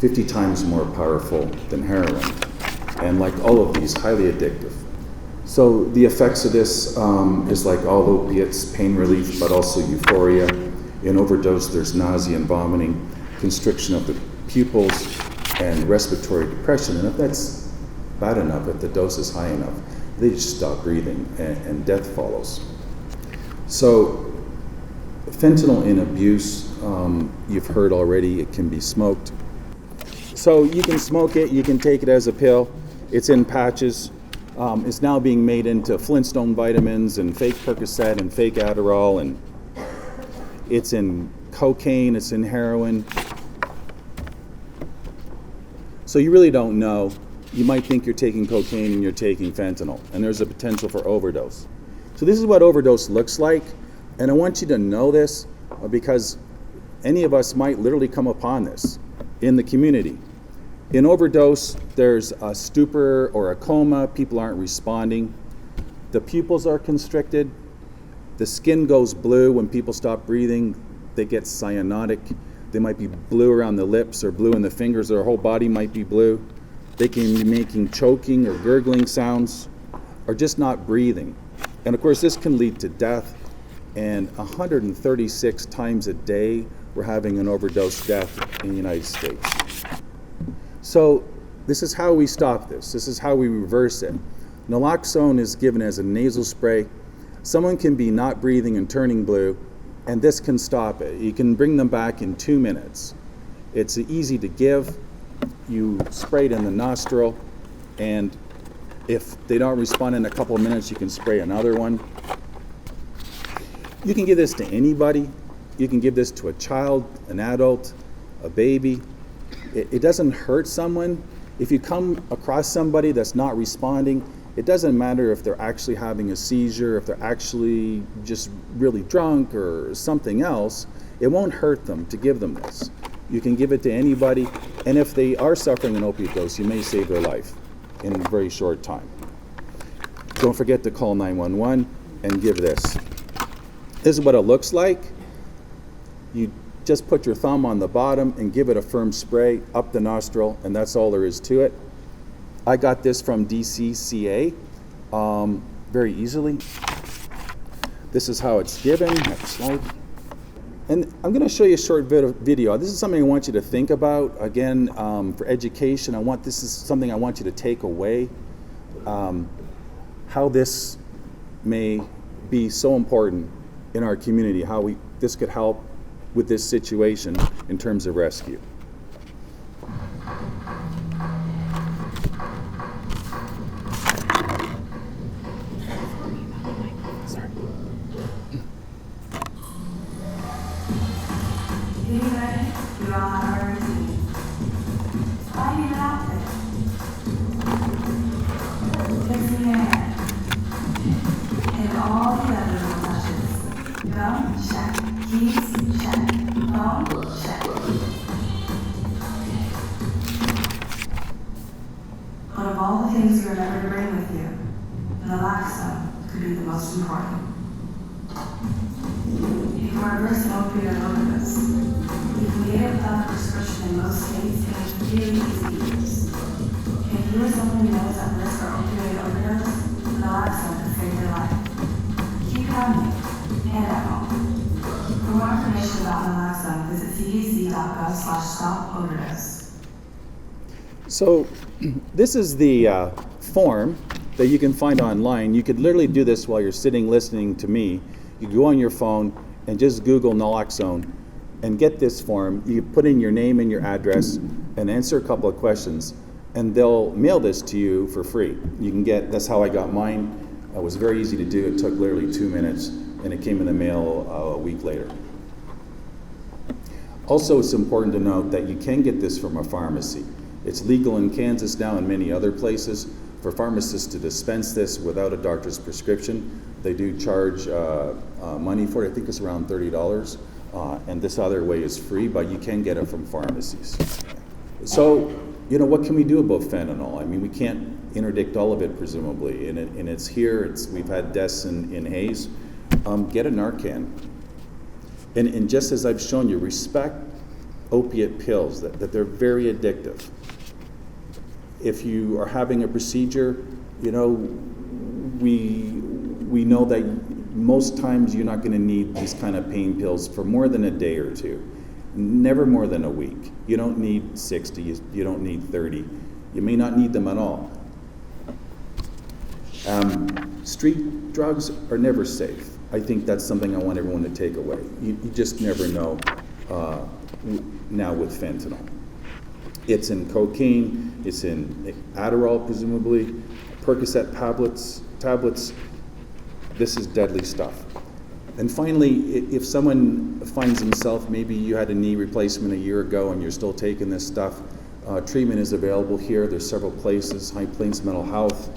50 times more powerful than heroin, and like all of these, highly addictive. So the effects of this is like all opiates, pain relief, but also euphoria. In overdose, there's nausea and vomiting, constriction of the pupils, and respiratory depression. And if that's bad enough, if the dose is high enough, they just stop breathing and death follows. So fentanyl in abuse, you've heard already, it can be smoked. So you can smoke it, you can take it as a pill. It's in patches. It's now being made into Flintstone vitamins and fake Percocet and fake Adderall, and it's in cocaine, it's in heroin. So you really don't know. You might think you're taking cocaine and you're taking fentanyl, and there's a potential for overdose. So this is what overdose looks like, and I want you to know this because any of us might literally come upon this in the community. In overdose, there's a stupor or a coma, people aren't responding, the pupils are constricted, the skin goes blue when people stop breathing, they get cyanotic, they might be blue around the lips or blue in the fingers, their whole body might be blue. They can be making choking or gurgling sounds or just not breathing. And of course, this can lead to death. And 136 times a day, we're having an overdose death in the United States. So this is how we stop this. This is how we reverse it. Naloxone is given as a nasal spray. Someone can be not breathing and turning blue, and this can stop it. You can bring them back in 2 minutes. It's easy to give. You spray it in the nostril, and if they don't respond in a couple of minutes, you can spray another one. You can give this to anybody. You can give this to a child, an adult, a baby. It doesn't hurt someone. If you come across somebody that's not responding, it doesn't matter if they're actually having a seizure, if they're actually just really drunk or something else, it won't hurt them to give them this. You can give it to anybody, and if they are suffering an opiate dose, you may save their life in a very short time. Don't forget to call 911 and give this. This is what it looks like. You just put your thumb on the bottom and give it a firm spray up the nostril, and that's all there is to it. I got this from DCCA very easily. This is how it's given. Next slide. And I'm going to show you a short video. This is something I want you to think about. Again, for education, this is something I want you to take away. How this may be so important in our community, how this could help with this situation in terms of rescue. But of all the things you are never to bring with you, naloxone could be the most important. If you are versed in opioid overdose, you can get it without a prescription in most states, and it's really easy to use. If you or someone you know is at risk for opioid overdose, naloxone could save your life. Keep having it, and at home. For more information about naloxone, visit cdc.gov/stop-overdose. So this is the form that you can find online. You could literally do this while you're sitting listening to me. You go on your phone and just Google naloxone and get this form. You put in your name and your address and answer a couple of questions, and they'll mail this to you for free. You can get, that's how I got mine. It was very easy to do. It took literally 2 minutes, and it came in the mail a week later. Also, it's important to note that you can get this from a pharmacy. It's legal in Kansas now and many other places for pharmacists to dispense this without a doctor's prescription. They do charge money for it. I think it's around $30. And this other way is free, but you can get it from pharmacies. So, you know, what can we do about fentanyl? I mean, we can't interdict all of it, presumably, and it's here. We've had deaths in Hayes. Get a Narcan. And just as I've shown you, respect opiate pills, that they're very addictive. If you are having a procedure, you know, we know that most times you're not going to need these kind of pain pills for more than a day or two, never more than a week. You don't need 60, you don't need 30. You may not need them at all. Street drugs are never safe. I think that's something I want everyone to take away. You just never know now with fentanyl. It's in cocaine, it's in Adderall, presumably, Percocet tablets. This is deadly stuff. And finally, if someone finds himself, maybe you had a knee replacement a year ago and you're still taking this stuff, treatment is available here. There's several places: High Plains Mental Health,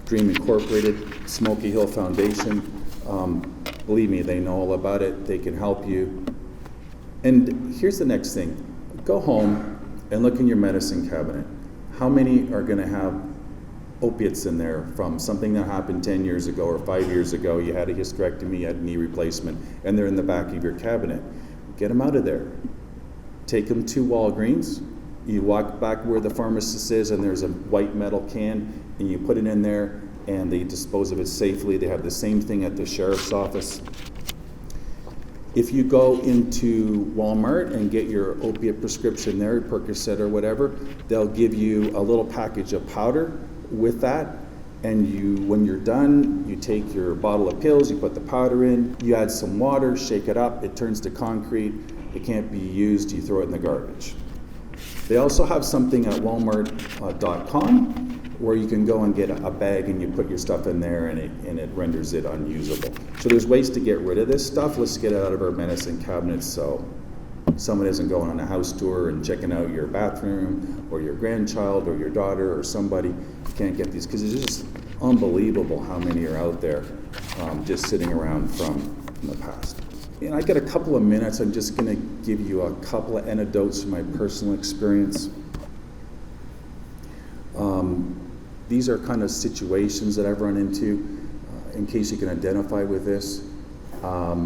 Dream Incorporated, Smoky Hill Foundation. Believe me, they know all about it. They can help you. And here's the next thing. Go home and look in your medicine cabinet. How many are going to have opiates in there from something that happened 10 years ago or 5 years ago? You had a hysterectomy, you had a knee replacement, and they're in the back of your cabinet. Get them out of there. Take them to Walgreens. You walk back where the pharmacist is, and there's a white metal can, and you put it in there, and they dispose of it safely. They have the same thing at the sheriff's office. If you go into Walmart and get your opiate prescription there, Percocet or whatever, they'll give you a little package of powder with that. And when you're done, you take your bottle of pills, you put the powder in, you add some water, shake it up, it turns to concrete, it can't be used, you throw it in the garbage. They also have something at walmart.com where you can go and get a bag and you put your stuff in there and it renders it unusable. So there's ways to get rid of this stuff. Let's get it out of our medicine cabinets so someone isn't going on a house tour and checking out your bathroom or your grandchild or your daughter or somebody. You can't get these because it's just unbelievable how many are out there just sitting around from the past. And I got a couple of minutes. I'm just going to give you a couple of anecdotes from my personal experience. These are kind of situations that I've run into, in case you can identify with this. I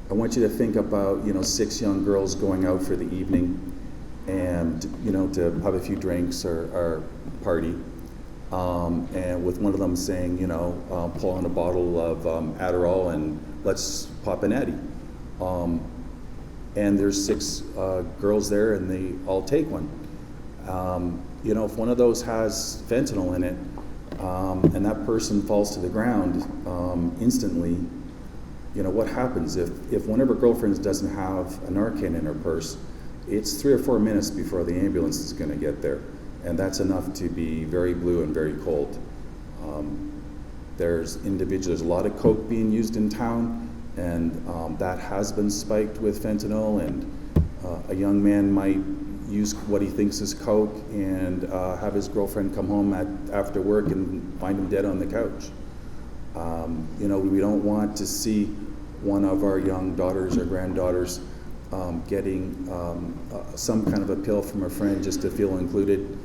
want you to think about, 6 young girls going out for the evening and, to have a few drinks or party. And with one of them saying, pull on a bottle of Adderall and let's pop an Addy. And there's 6 girls there and they all take one. If one of those has fentanyl in it, and that person falls to the ground instantly, what happens if one of her girlfriends doesn't have a Narcan in her purse? It's 3 or 4 minutes before the ambulance is going to get there, and that's enough to be very blue and very cold. There's a lot of coke being used in town, and that has been spiked with fentanyl, and a young man might use what he thinks is coke and have his girlfriend come home after work and find him dead on the couch. We don't want to see one of our young daughters or granddaughters getting some kind of a pill from a friend just to feel included.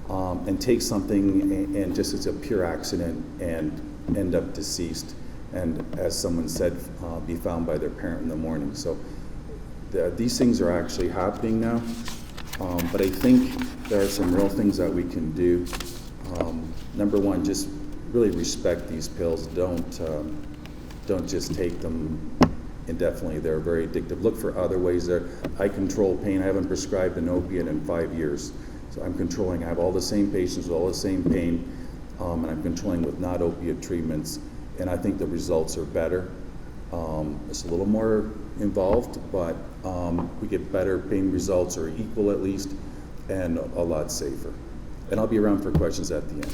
and take something and just it's a pure accident and end up deceased, and as someone said, be found by their parent in the morning. So these things are actually happening now, but I think there are some real things that we can do. Number one, just really respect these pills. Don't just take them indefinitely. They're very addictive. Look for other ways. I control pain. I haven't prescribed an opiate in 5 years. So I'm controlling. I have all the same patients with all the same pain, and I'm controlling with not opiate treatments. And I think the results are better. It's a little more involved, but we get better pain results, or equal at least, and a lot safer. And I'll be around for questions at the end.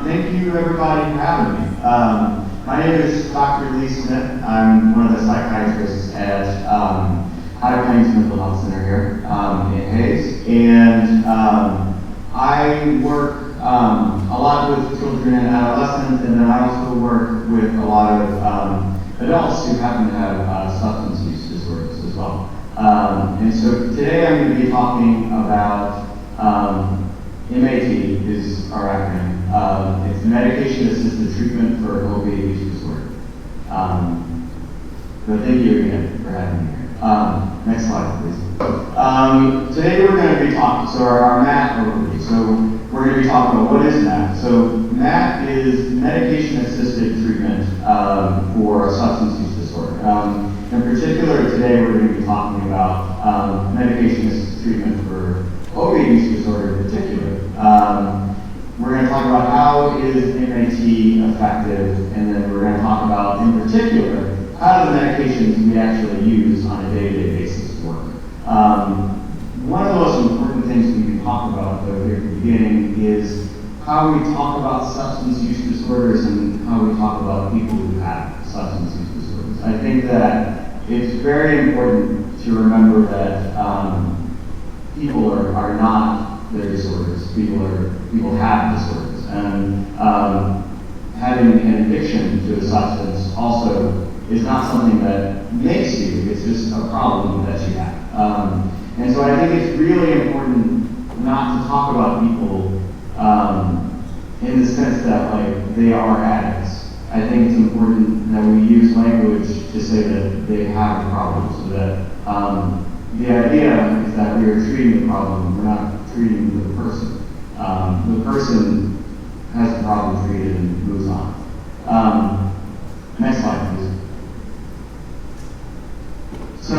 Thank you everybody for having me. My name is Dr. Lee Smith. I'm one of the psychiatrists at High Plains Mental Health Center here in Hayes. And I work a lot with children and adolescents, and then I also work with a lot of adults who happen to have substance use disorders as well. And so today I'm going to be talking about MAT is our acronym. It's medication-assisted treatment for opiate use disorder. But thank you again for having me here. Next slide, please. Today we're going to be talking, so our MAT overview. So we're going to be talking about what is MAT. So MAT is medication-assisted treatment for substance use disorder. In particular, today we're going to be talking about medication-assisted treatment for opiate use disorder in particular. We're going to talk about how is MAT effective, and then we're going to talk about, in particular, how do the medications we actually use on a day-to-day basis work. One of the most important things we can talk about, though, here at the beginning is how we talk about substance use disorders and how we talk about people who have substance use disorders. I think that it's very important to remember that people are not their disorders. People have disorders, and having an addiction to a substance also is not something that makes you. It's just a problem that you have. And so I think it's really important not to talk about people in the sense that like they are addicts. I think it's important that we use language to say that they have a problem, so that the idea is that we are treating the problem, we're not treating the person. The person has the problem treated and moves on. Next slide, please. So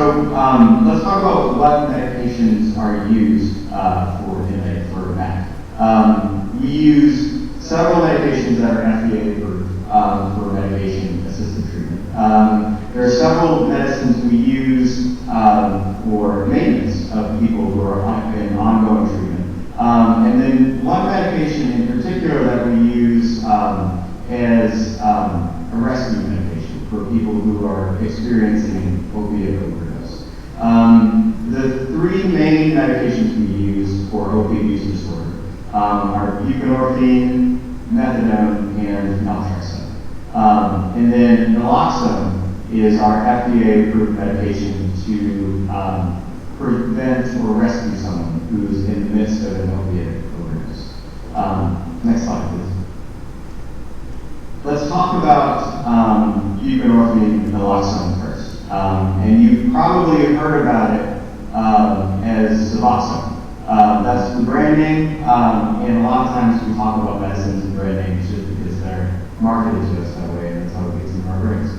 let's talk about what medications are used for MAT. We use several medications that are FDA approved for medication-assisted treatment. There are several medicines we use for maintenance of people who are in ongoing treatment. And then one medication in particular that we use as a rescue medication for people who are experiencing opiate overdose. The three main medications we use for opiate use disorder are buprenorphine, methadone, and naltrexone. And then naloxone is our FDA-approved medication to prevent or rescue someone who's in the midst of an opiate overdose. Next slide, please. Let's talk about buprenorphine and naloxone first. And you've probably heard about it as Suboxone. That's the brand name, and a lot of times we talk about medicines and brand names just because they're marketed to us that way, and that's how it gets in our brains.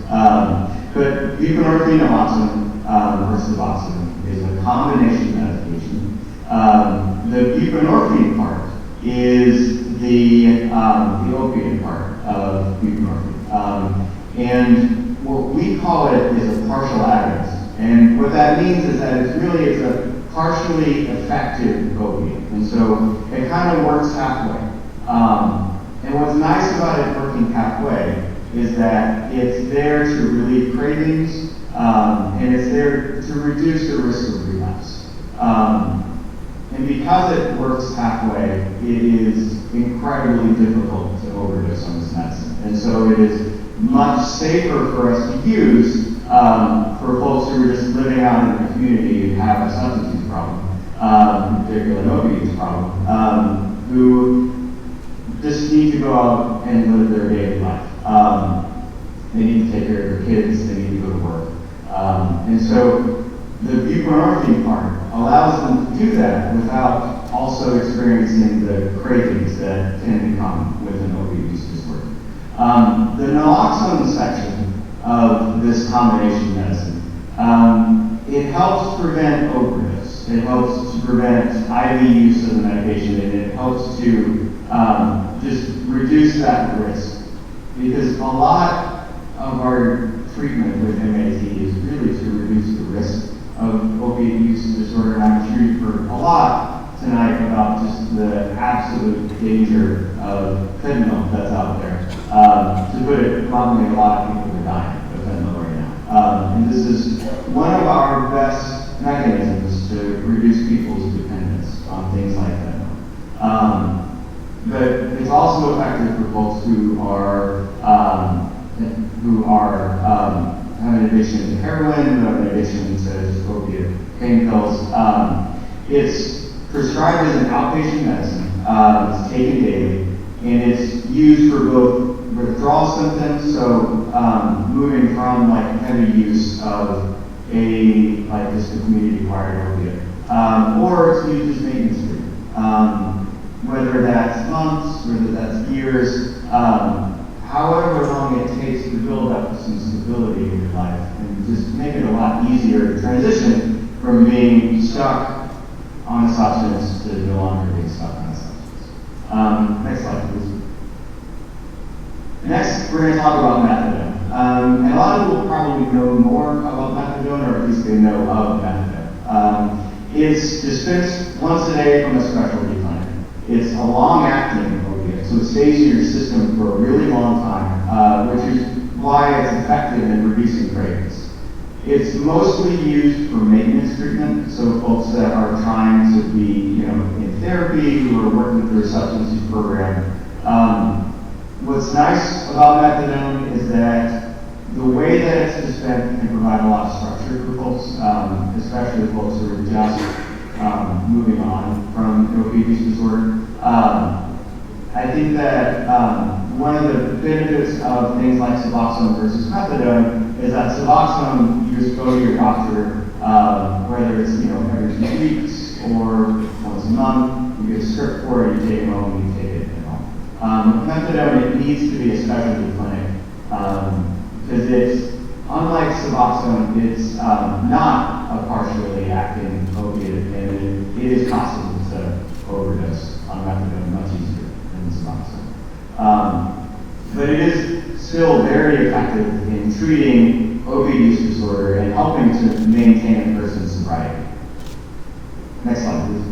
But buprenorphine and naloxone, or Suboxone, is a combination medication. The buprenorphine part is the opiate part of buprenorphine. And what we call it is a partial agonist. And what that means is that it's a partially effective opiate. And so it kind of works halfway. And what's nice about it working halfway is that it's there to relieve cravings, and it's there to reduce the risk of relapse. And because it works halfway, it is incredibly difficult to overdose on this medicine. And so it is much safer for us to use for folks who are just living out in the community and have a substance use problem, particularly an opioid use problem, who just need to go out and live their daily life. They need to take care of their kids, they need to go to work. And so the buprenorphine part allows them to do that without also experiencing the cravings that tend to come with an opioid use disorder. The naloxone section of this combination medicine, it helps prevent overdose. It helps to prevent IV use of the medication, and it helps to just reduce that risk. Because a lot of our treatment with MAT is really to reduce the risk of opiate use disorder, and I'm sure you've heard a lot tonight about just the absolute danger of fentanyl that's out there. To put it bluntly, a lot of people are dying of fentanyl right now. And this is one of our best mechanisms to reduce people's dependence on things like fentanyl. But it's also effective for folks who are have an addiction to heroin, who have an addiction to just opiate pain pills. It's prescribed as an outpatient medicine. It's taken daily, and it's used for both withdrawal symptoms, so moving from like heavy use of just a community-acquired opiate, or it's used as maintenance treatment. Whether that's months, whether that's years, however long it takes to build up some stability in your life and just make it a lot easier to transition from being stuck on a substance to no longer being stuck on a substance. Next slide, please. Next, we're going to talk about methadone. And a lot of people probably know more about methadone, or at least they know of methadone. It's dispensed once a day from a specialty clinic. It's a long-acting opiate, so it stays in your system for a really long time, which is why it's effective in reducing cravings. It's mostly used for maintenance treatment, so folks that are trying to be, in therapy, who are working through a substance use program. What's nice about methadone is that the way that it's dispensed can provide a lot of structure for folks, especially folks who are just moving on from opioid use disorder. I think that one of the benefits of things like Suboxone versus methadone is that Suboxone, you just go to your doctor, whether it's every 2 weeks or once a month, you get a script for it, you take it home, and you take it at home. With methadone, it needs to be a specialty clinic because it's, unlike Suboxone, it's not a partially acting opiate, and it is possible to overdose on methadone much easier than Suboxone. But it is still very effective in treating opioid use disorder and helping to maintain a person's sobriety. Next slide, please.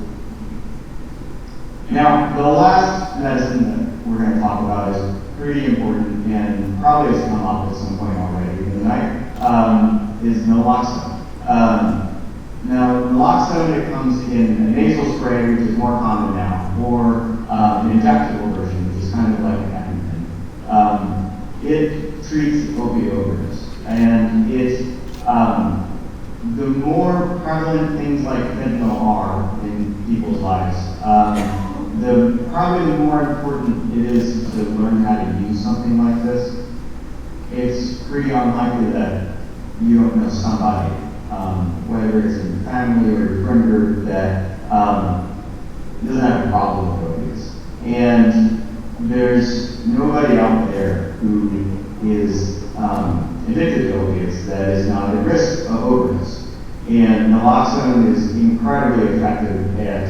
Now, the last medicine that we're going to talk about is pretty important and probably has come up at some point already tonight, is naloxone. Now, naloxone, it comes in a nasal spray, which is more common now, or an injectable version, which is kind of like an EpiPen. It treats opioid overdose, and the more prevalent things like fentanyl are in people's lives, probably the more important it is to learn how to use something like this. It's pretty unlikely that you don't know somebody, whether it's in your family or your friend group, that doesn't have a problem with opiates. And there's nobody out there who is addicted to opiates that is not at risk of overdose. And naloxone is incredibly effective at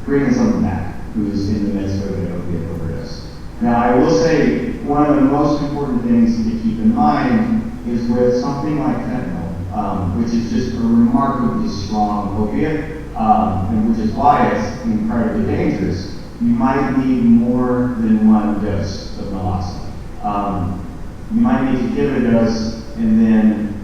bringing someone back who's in the midst of an opiate overdose. Now, I will say one of the most important things to keep in mind is with something like fentanyl, which is just a remarkably strong opiate, and which is why it's incredibly dangerous. You might need more than one dose of naloxone. You might need to give a dose, and then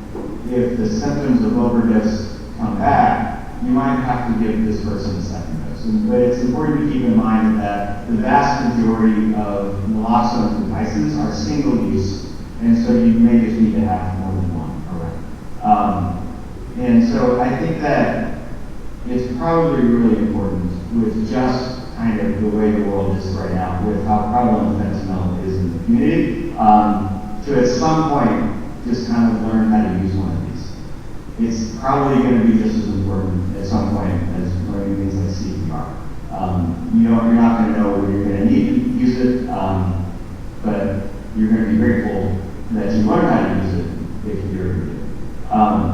if the symptoms of overdose come back, you might have to give this person a second dose. But it's important to keep in mind that the vast majority of naloxone devices are single-use And so you may just need to have more than one around. And so I think that it's probably really important with just kind of the way the world is right now, with how prevalent fentanyl is in the community, to at some point just kind of learn how to use one of these. It's probably going to be just as important at some point as learning things like CPR. You're not going to know when you're going to need to use it, but you're going to be grateful that you learn how to use it if you're able to.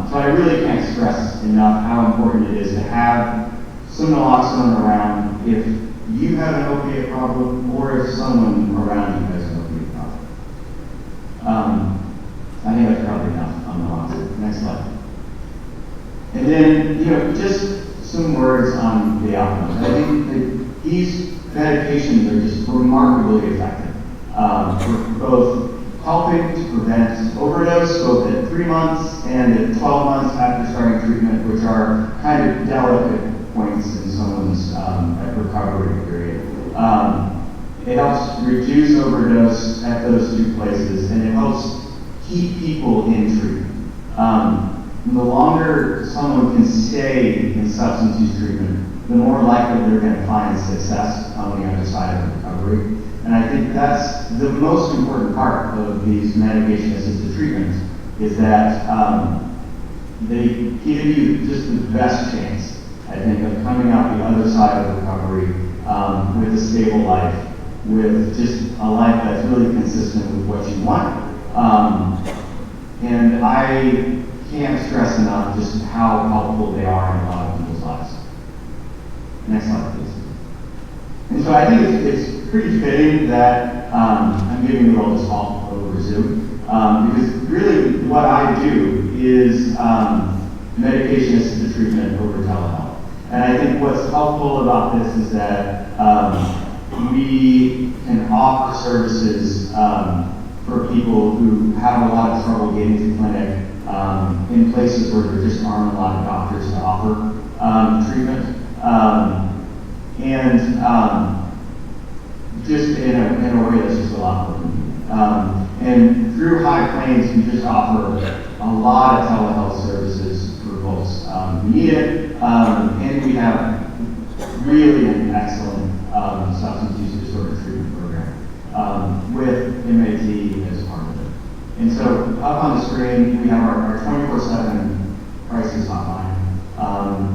So I really can't stress enough how important it is to have some naloxone around if you have an opiate problem or if someone around you has an opiate problem. I think that's probably enough on naloxone. Next slide. And then, just some words on the outcomes. I think that these medications are just remarkably effective for both helping to prevent overdose, both at 3 months and at 12 months after starting treatment, which are kind of delicate points in someone's recovery period. It helps reduce overdose at those two places, and it helps keep people in treatment. The longer someone can stay in substance use treatment, the more likely they're going to find success on the other side of recovery. And I think that's the most important part of these medication-assisted treatments, is that they give you just the best chance, I think, of coming out the other side of recovery with a stable life, with just a life that's really consistent with what you want. And I can't stress enough just how helpful they are in a lot of people's lives. Next slide, please. And so I think it's pretty fitting that I'm giving you all this talk over Zoom, because really what I do is medication-assisted treatment over telehealth. And I think what's helpful about this is that we can offer services for people who have a lot of trouble getting to clinic in places where there just aren't a lot of doctors to offer treatment. Just in a way that's just a lot more convenient. And through High Plains, we just offer a lot of telehealth services for folks who need it, and we have really an excellent substance use disorder treatment program with MAT as part of it. And so up on the screen, we have our 24/7 crisis hotline.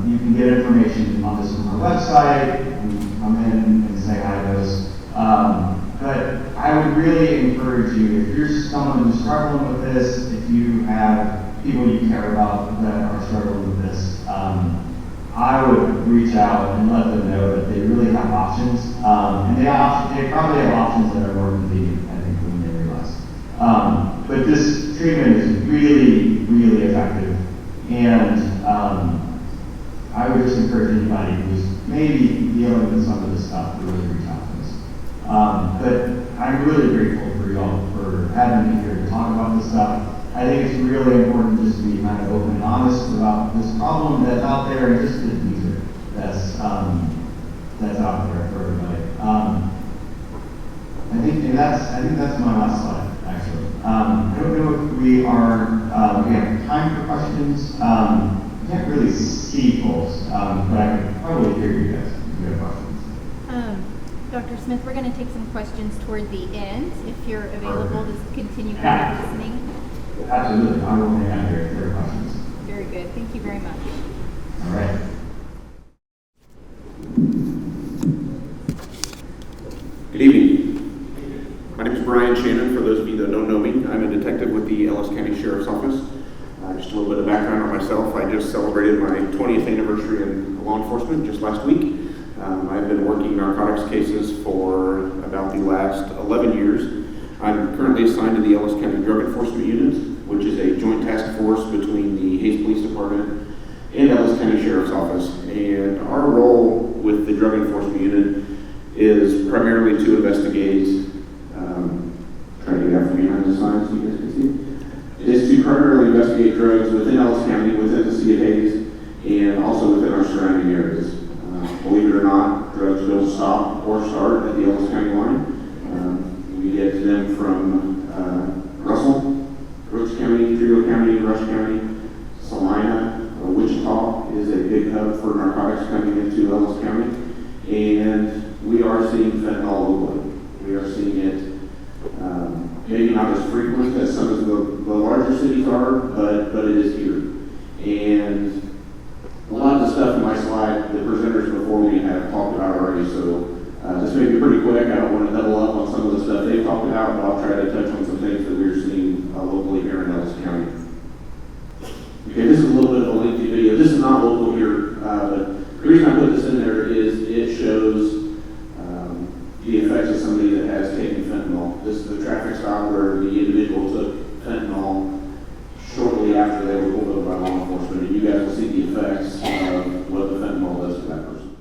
You can get information on this from our website. You can come in and say hi to us. But I would really encourage you, if you're someone who's struggling with this, if you have people you care about that are struggling with this, I would reach out and let them know that they really have options. And they probably have options that are more convenient, I think, than they realize. But this treatment is really, really effective. And I would just encourage anybody who's maybe dealing with some of this stuff to really reach out to us. But I'm really grateful for y'all for having me here to talk about this stuff. I think it's really important just to be kind of open and honest about this problem that's out there and just the future that's out there for everybody. I think that's my last slide, actually. I don't know if we have time for questions. I can't really see folks, but I can probably hear you guys if you have questions. Dr. Smith, we're going to take some questions toward the end, if you're available to continue kind of listening. Absolutely. I will hang out here if there are questions. Very good. Thank you very much. All right. Good evening. My name is Brian Shannon. For those of you that don't know me, I'm a detective with the Ellis County Sheriff's Office. Just a little bit of background on myself. I just celebrated my 20th anniversary in law enforcement just last week. I've been working narcotics cases for about the last 11 years. I'm currently assigned to the Ellis County Drug Enforcement Unit, which is a joint task force between the Hays Police Department and Ellis County Sheriff's Office. And our role with the Drug Enforcement Unit is primarily to investigate, trying to get out from behind the sign so you guys can see, is to primarily investigate drugs within Ellis County, within the city of Hays, and also within our surrounding areas. Believe it or not, drugs don't stop or start at the Ellis County line. We get them from Russell, And we are seeing fentanyl locally. We are seeing it maybe not as frequent as some of the larger cities are, but it is here. And a lot of the stuff in my slide, the presenters before me have talked about already, so this may be pretty quick. I don't want to double up on some of the stuff they've talked about, but I'll try to touch on some things that we're seeing locally here in Ellis County. Okay, this is a little bit of a lengthy video. This is not local here, but the reason I put this in there is it shows the effects of somebody that has taken fentanyl. This is a traffic stop where the individual took fentanyl shortly after they were pulled over by law enforcement, and you guys will see the effects of what the fentanyl does to that person.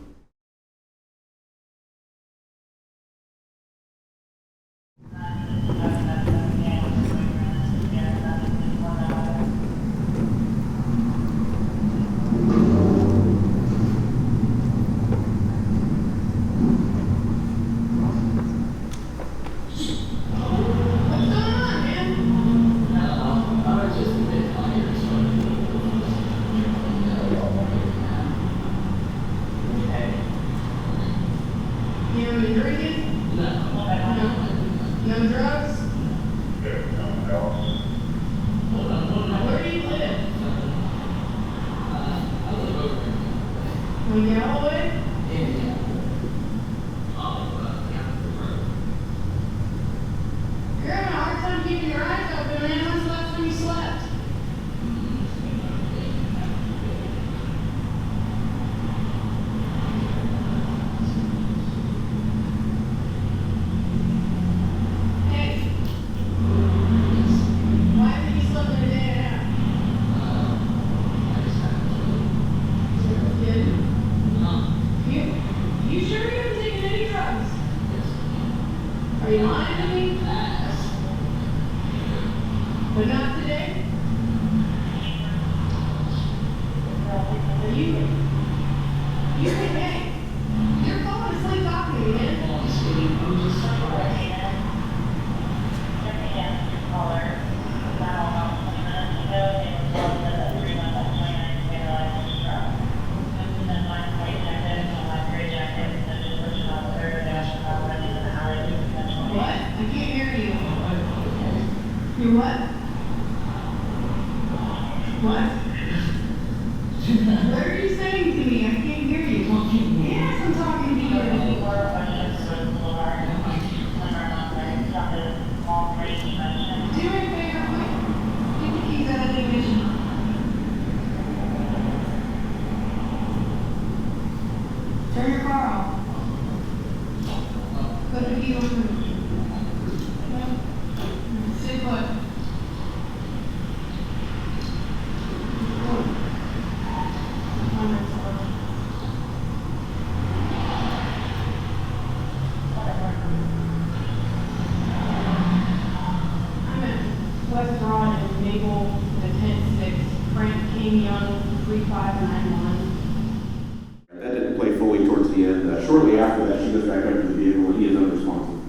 That didn't play fully towards the end. Shortly after that, she goes back up to the vehicle and he is unresponsive.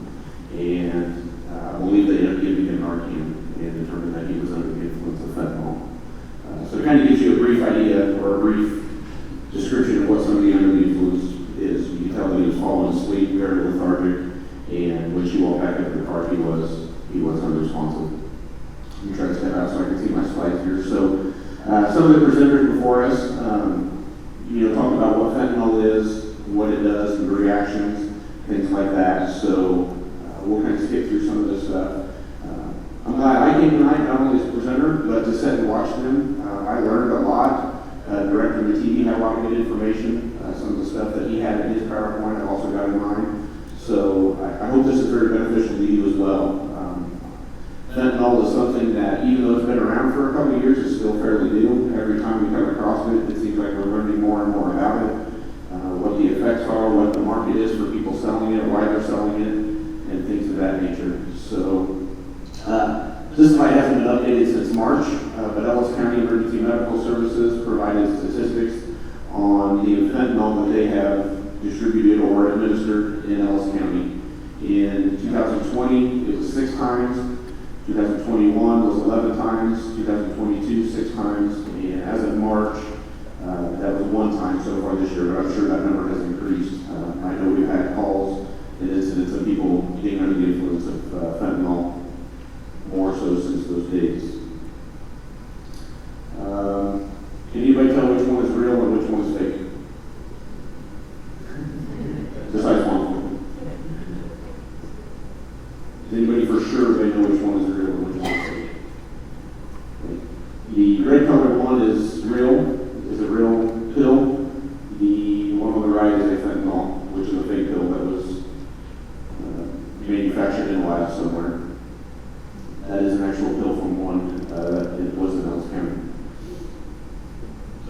And I believe they ended up giving him Narcan and determined that he was under the influence of fentanyl. So it kind of gives you a brief idea or a brief description of what somebody under the influence is. You can tell that he was falling asleep, very lethargic, and when she walked back up to the car, he was unresponsive. Let me try to step out so I can see my slides here. So some of the presenters before us, talk about what fentanyl is, what it does, the reactions, things like that. So we'll kind of skip through some of this stuff. I'm glad I came tonight, not only as a presenter, but to sit and watch them. I learned a lot. Director Matidi had a lot of good information. Some of the stuff that he had in his PowerPoint, I also got in mine. So I hope this is very beneficial to you as well. Fentanyl is something that, even though it's been around for a couple of years, is still fairly new. Every time we come across it, it seems like we're learning more and more about it, what the effects are, what the market is for people selling it, why they're selling it, and things of that nature. So this slide hasn't been updated since March, but Ellis County Emergency Medical Services provided statistics on the fentanyl that they have distributed or administered in Ellis County. In 2020, it was 6 times. 2021 was 11 times, 2022 6 times, and as of March, that was 1 time so far this year, but I'm sure that number has increased. I one is a real pill. The one on the right is a fentanyl, which is a fake pill that was manufactured in a lab somewhere. That is an actual pill from one that it was in Ellis County.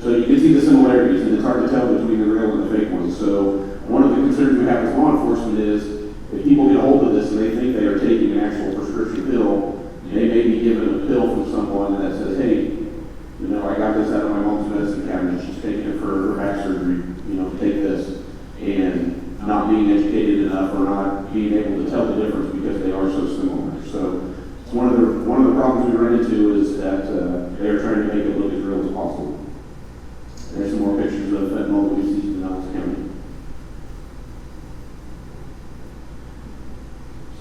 So you can see the similarities, and it's hard to tell between the real and the fake ones. So one of the concerns we have as law enforcement is if people get a hold of this and they think they are taking an actual prescription pill, they may be given a pill from someone that says, hey, you know, I got this out of my mom's medicine cabinet. She's taking it for her back surgery. You know, take this. And not being educated enough or not being able to tell the difference because they are so similar. So it's one of the problems we run into is that they're trying to make it look as real as possible. There's some more pictures of fentanyl that we see in Ellis County.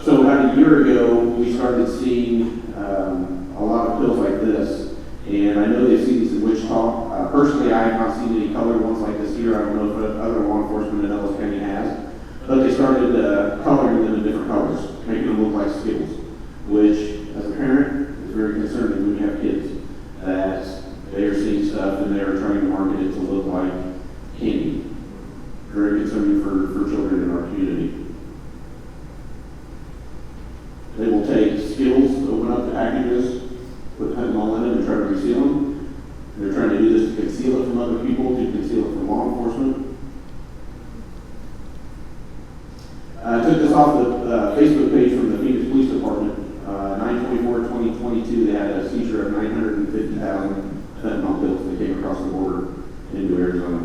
So about a year ago, we started seeing a lot of pills like this. And I know they've seen these in Wichita. Personally, I have not seen any colored ones like this here. I don't know if other law enforcement in Ellis County has. But they started coloring them in different colors, making them look like Skittles, which, as a parent, is very concerning when you have kids, that they are seeing stuff and they are trying to market it to look like candy. Very concerning for children in our community. They will take Skittles, open up the packages, put fentanyl in them and try to reseal them. They're trying to do this to conceal it from other people, to conceal it from law enforcement. I took this off the Facebook page from the Phoenix Police Department. 9/24/2022, they had a seizure of 950,000 fentanyl pills that came across the border into Arizona.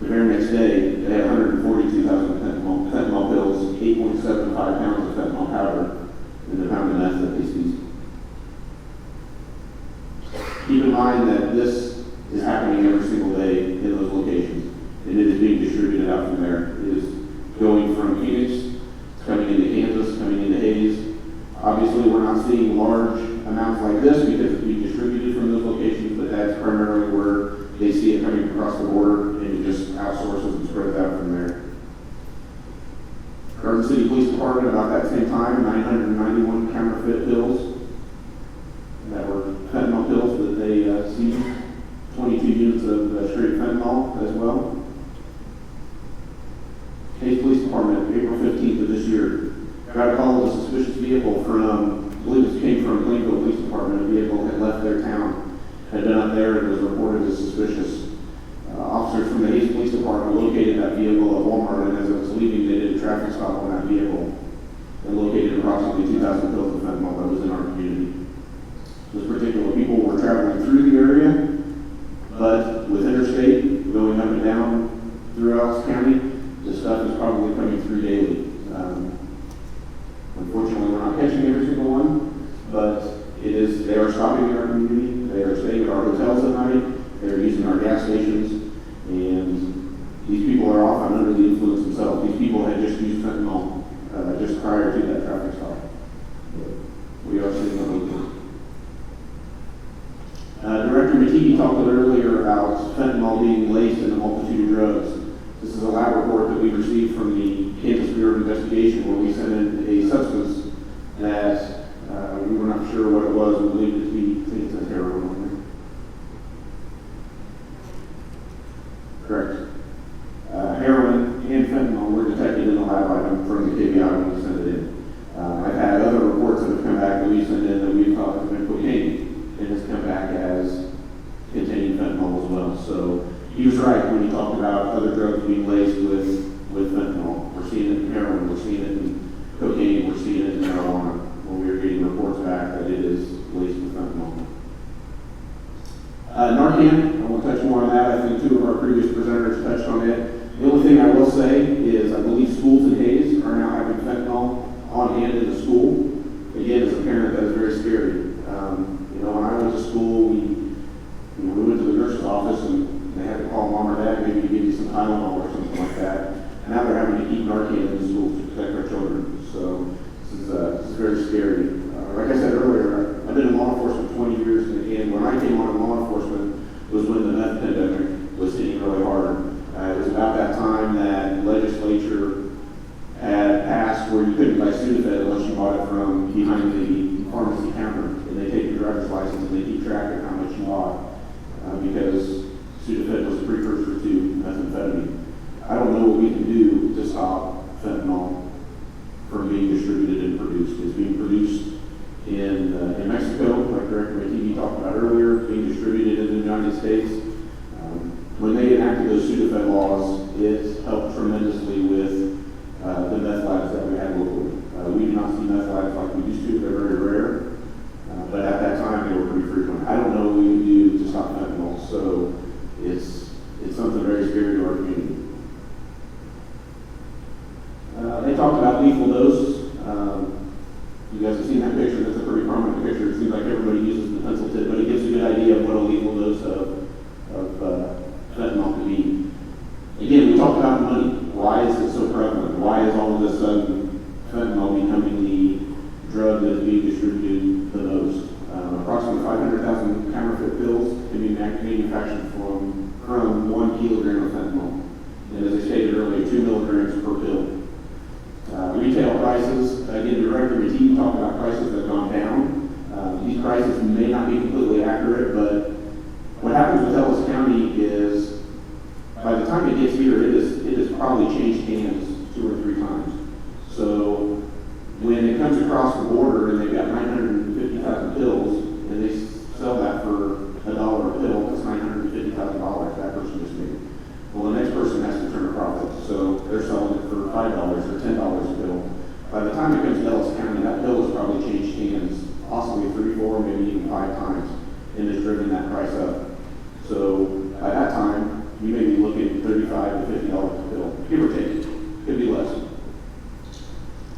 The very next day, they had 142,000 fentanyl pills, 8.75 pounds of fentanyl powder, and the pound of meth that they seized. Keep in mind that this is happening every single day in those locations, and it is being distributed out from there. It is going from Phoenix, it's coming into Kansas, coming into Hayes. Obviously, we're not seeing large amounts like this because it's being distributed from those locations, but that's primarily where they see it coming across the border, and it just outsources and spreads out from there. Garden City Police Department, about that same time, 991 counterfeit pills that were fentanyl pills that they seized, 22 units of straight fentanyl as well. Hayes Police Department, April 15th of this year, got a call of a suspicious vehicle from, I believe it came from Plainville Police Department. A vehicle had left their town, had been up there, and was reported as suspicious. Officers from the Hayes Police Department located that vehicle at Walmart, and as it was leaving, they did a traffic stop on that vehicle and located approximately 2,000 pills of fentanyl that was in our community. Those particular people were traveling through the area, but with interstate going up and down through Ellis County, this stuff is probably coming through daily. Unfortunately, we're not catching every single one, but they are stopping in our community. They are staying at our hotels at night. They are using our gas stations, and these people are often under the influence themselves. These people had just used fentanyl just prior to that traffic stop. We are seeing them. Director McKee talked a little earlier about fentanyl being laced in a multitude of drugs. This is a lab report that we received from the Kansas Bureau of Investigation where we sent in a substance that we were not sure what it was. We believed it to be, I think it says heroin on there. Correct. Heroin and fentanyl were detected in the lab item from the KBI when we sent it in. I've had other reports that have come back that we sent in that we thought have been cocaine, and it's come back as containing fentanyl as well. So he was right when he talked about other drugs being laced with fentanyl. We're seeing it in heroin, we're seeing it in cocaine, we're seeing it in marijuana when we are getting reports back that it is laced with fentanyl. Narcan, I won't touch more on that. I think two of our previous presenters touched on it. The only thing I will say is I believe schools in Hayes are now having fentanyl on hand in the school. Again, as a parent, that is very scary. When I went to school, we went to the nurse's office and they had to call mom or dad, maybe to give you some Tylenol or something like that. And now they're having to keep Narcan in the schools to protect our children. So this is very scary. Like I said earlier, I've been in law enforcement 20 years, and when I came on in law enforcement was when the meth pandemic was hitting really hard. It was about that time that legislature had passed where you couldn't buy student Sudafed unless you bought it from behind the pharmacy counter, and they take your driver's license and they keep track of how much you bought, because Sudafed was a precursor to methamphetamine. I don't know what we can do to stop fentanyl from being distributed and produced. It's being produced in Mexico, like Director TV talked about earlier, being distributed in the United States. When they enacted those Sudafed laws, it helped tremendously with the meth labs that we had locally. We do not see meth labs like we used to. They're very rare. But at that time, they were pretty frequent. I don't know what we can do to stop fentanyl, so it's something very scary to our community. They talked about lethal dose. You guys have seen that picture. That's a pretty prominent picture. It seems like everybody uses the pencil tip, but it gives a good idea of what a lethal dose of fentanyl can be. Again, we talked about money. Why is it so prevalent? Why is all of a sudden fentanyl becoming the drug that is being distributed the most? Approximately 500,000 counterfeit pills can be manufactured from 1 kilogram of fentanyl. And as I stated earlier, 2 milligrams per pill. Retail prices, again, Director McTee talked about prices that have gone down. These prices may not be completely accurate, but what happens with Ellis County is by the time it gets here, it has probably changed hands 2 or 3 times. So when it comes across the border and they've got 950,000 pills and they sell that for $1 a pill, that's $950,000 that person just made. Well, the next person has to turn a profit, so they're selling it for $5 or $10 a pill. By the time it comes to Ellis County, that pill has probably changed hands possibly 3, 4, maybe even 5 times, and has driven that price up. So by that time, you may be looking at $35 to $50 a pill, give or take. Could be less.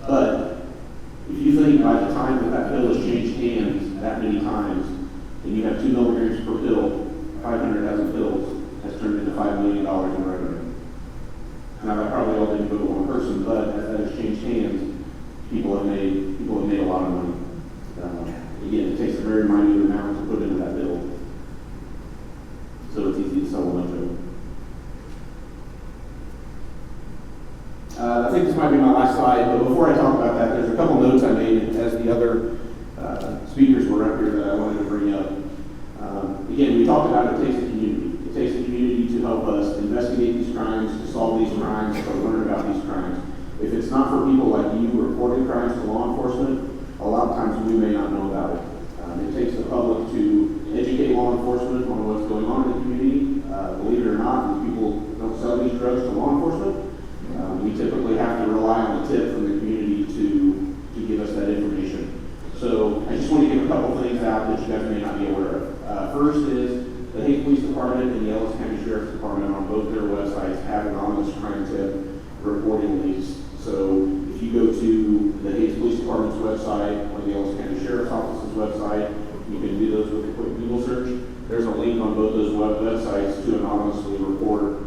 But if you think by the time that pill has changed hands that many times, and you have 2 milligrams per pill, 500,000 pills has turned into $5 million in revenue. Now that probably all didn't go to one person, but as that has changed hands, people have made a lot of money. Again, it takes a very minute amount to put into that bill, so it's easy to sell a bunch of them. I think this might be my last slide, but before I talk about that, there's a couple notes I made as the other speakers were up here that I wanted to bring up. Again, we talked about it takes a community. It takes a community to help us investigate these crimes, to solve these crimes, to learn about these crimes. If it's not for people like you reporting crimes to law enforcement, a lot of times we may not know about it. It takes the public to educate law enforcement on what's going on in the community. Believe it or not, these people don't sell these drugs to law enforcement. We typically have to rely on the tip from the community to give us that information. So I just want to give a couple things out that you guys may not be aware of. First is the Hays Police Department and the Ellis County Sheriff's Department on both their websites have an anonymous crime tip reporting leads. So if you go to the Hays Police Department's website or the Ellis County Sheriff's Office's website, you can do those with a quick Google search. There's a link on both those websites to anonymously report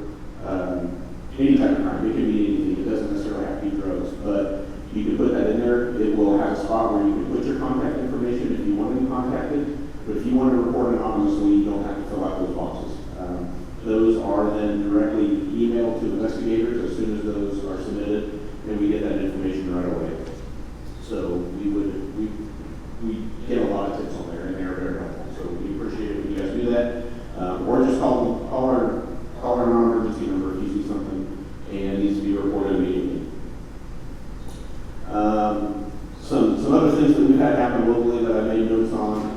any type of crime. It can be anything. It doesn't necessarily have to be drugs, but you can put that in there. It will have a spot where you can put your contact information if you want to be contacted. But if you want to report anonymously, you don't have to fill out those boxes. Those are then directly emailed to investigators as soon as those are submitted, and we get that information right away. So we get a lot of tips on there, and they are very helpful. So we appreciate it when you guys do that. Or just call our non-emergency number if you see something and it needs to be reported immediately. Some other things that we've had happen locally that I made notes on.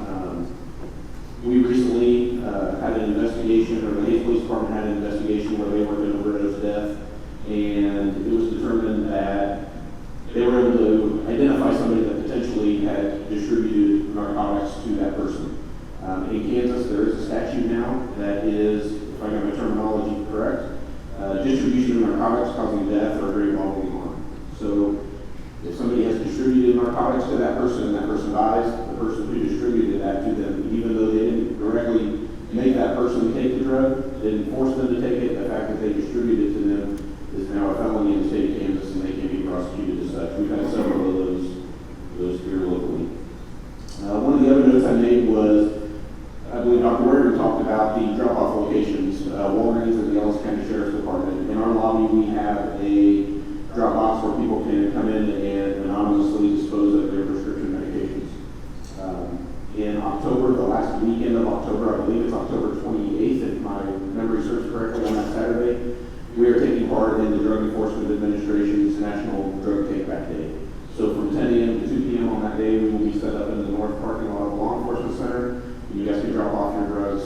We recently had an investigation, or the Hays Police Department had an investigation where they worked an overdose death, and it was determined that they were able to identify somebody that potentially had distributed narcotics to that person. In Kansas, there is a statute now that is, if I got my terminology correct, distribution of narcotics causing death or great bodily harm. So if somebody has distributed narcotics to that person and that person dies, the person who distributed that to them, even though they didn't directly make that person take the drug, didn't force them to take it, the fact that they distributed it to them is now a felony in the state of Kansas, and they can be prosecuted as such. We've had several of those here locally. One of the other notes I made was, I believe Dr. Waring talked about the drop-off locations, Walgreens and the Ellis County Sheriff's Department. In our lobby, we have a drop box where people can come in and anonymously that day, we will be set up in the north parking lot of the law enforcement center. You guys can drop off your drugs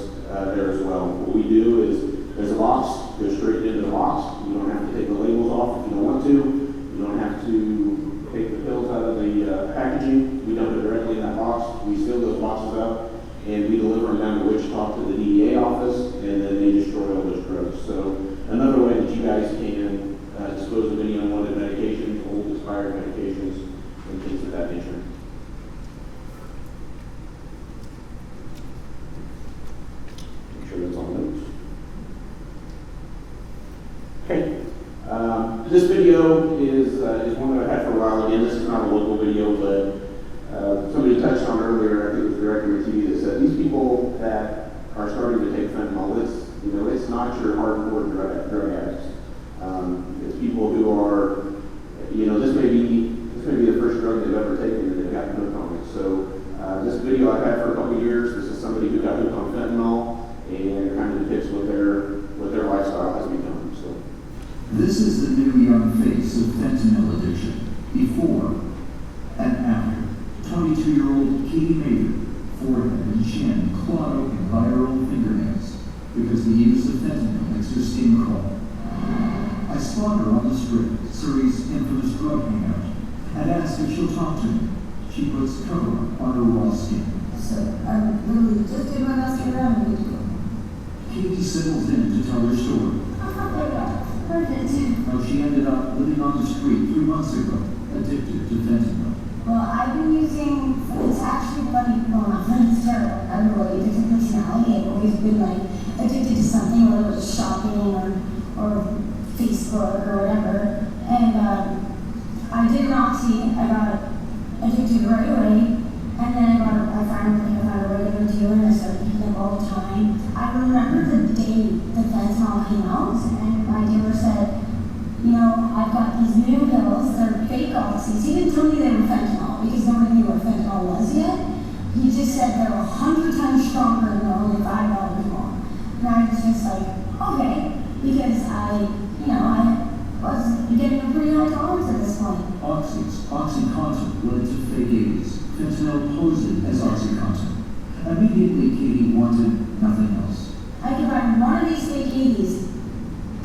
there as well. What we do is there's a box, go straight into the box. You don't have to take the labels off if you don't want to. You don't have to take the pills out of the packaging. We dump it directly in that box. We seal those boxes up, and we deliver them down to Wichita to the DEA office, and then they destroy all those drugs. So another way that you guys can dispose of any unwanted medications, old expired medications, and things of that nature. Make sure that's on notes. Okay. This video is one that I've had for a while. Again, this is not a local video, but somebody touched on earlier, I think it was directed with TV, that said these people that are starting to take fentanyl, it's not your hardcore drug addicts. It's people who are, this may be the first drug they've ever taken and they've gotten hooked on it. So this video I've had for a couple of years. This is somebody who got hooked on fentanyl, and it kind of depicts what their lifestyle has become. So this is the new young face of fentanyl addiction, before and after. 22-year-old Katie Mather, forehead and chin clawed open by her own fingernails because the use of fentanyl makes her skin crawl. I spot her on the strip, Surrey's infamous drug hangout, and ask if she'll talk to me. She puts cover on her raw skin. So, really just did my best to get around with you. Katie settles in to tell her story. Perfect. How she ended up living on the street 3 months ago, addicted to fentanyl. Well, I've been using, it's actually funny, well, not funny, it's terrible. I'm a really addicted personality. I've always been like addicted to something, whether it was shopping or Facebook or whatever. And I did an oxy, I got addicted right away. And then I found a regular dealer and I started picking up all the time. I remember the day the fentanyl came out, and my dealer said, I've got these new pills, they're fake oxys. He didn't tell me they were fentanyl because nobody knew what fentanyl was yet. He just said they were 100 times stronger and they're only $5 more. And I was just like, okay, because I was getting a pretty high tolerance at this point. Oxycontin led to fake 80s. Fentanyl posed as Oxycontin. Immediately, Katie wanted nothing else. I could buy one of these fake 80s,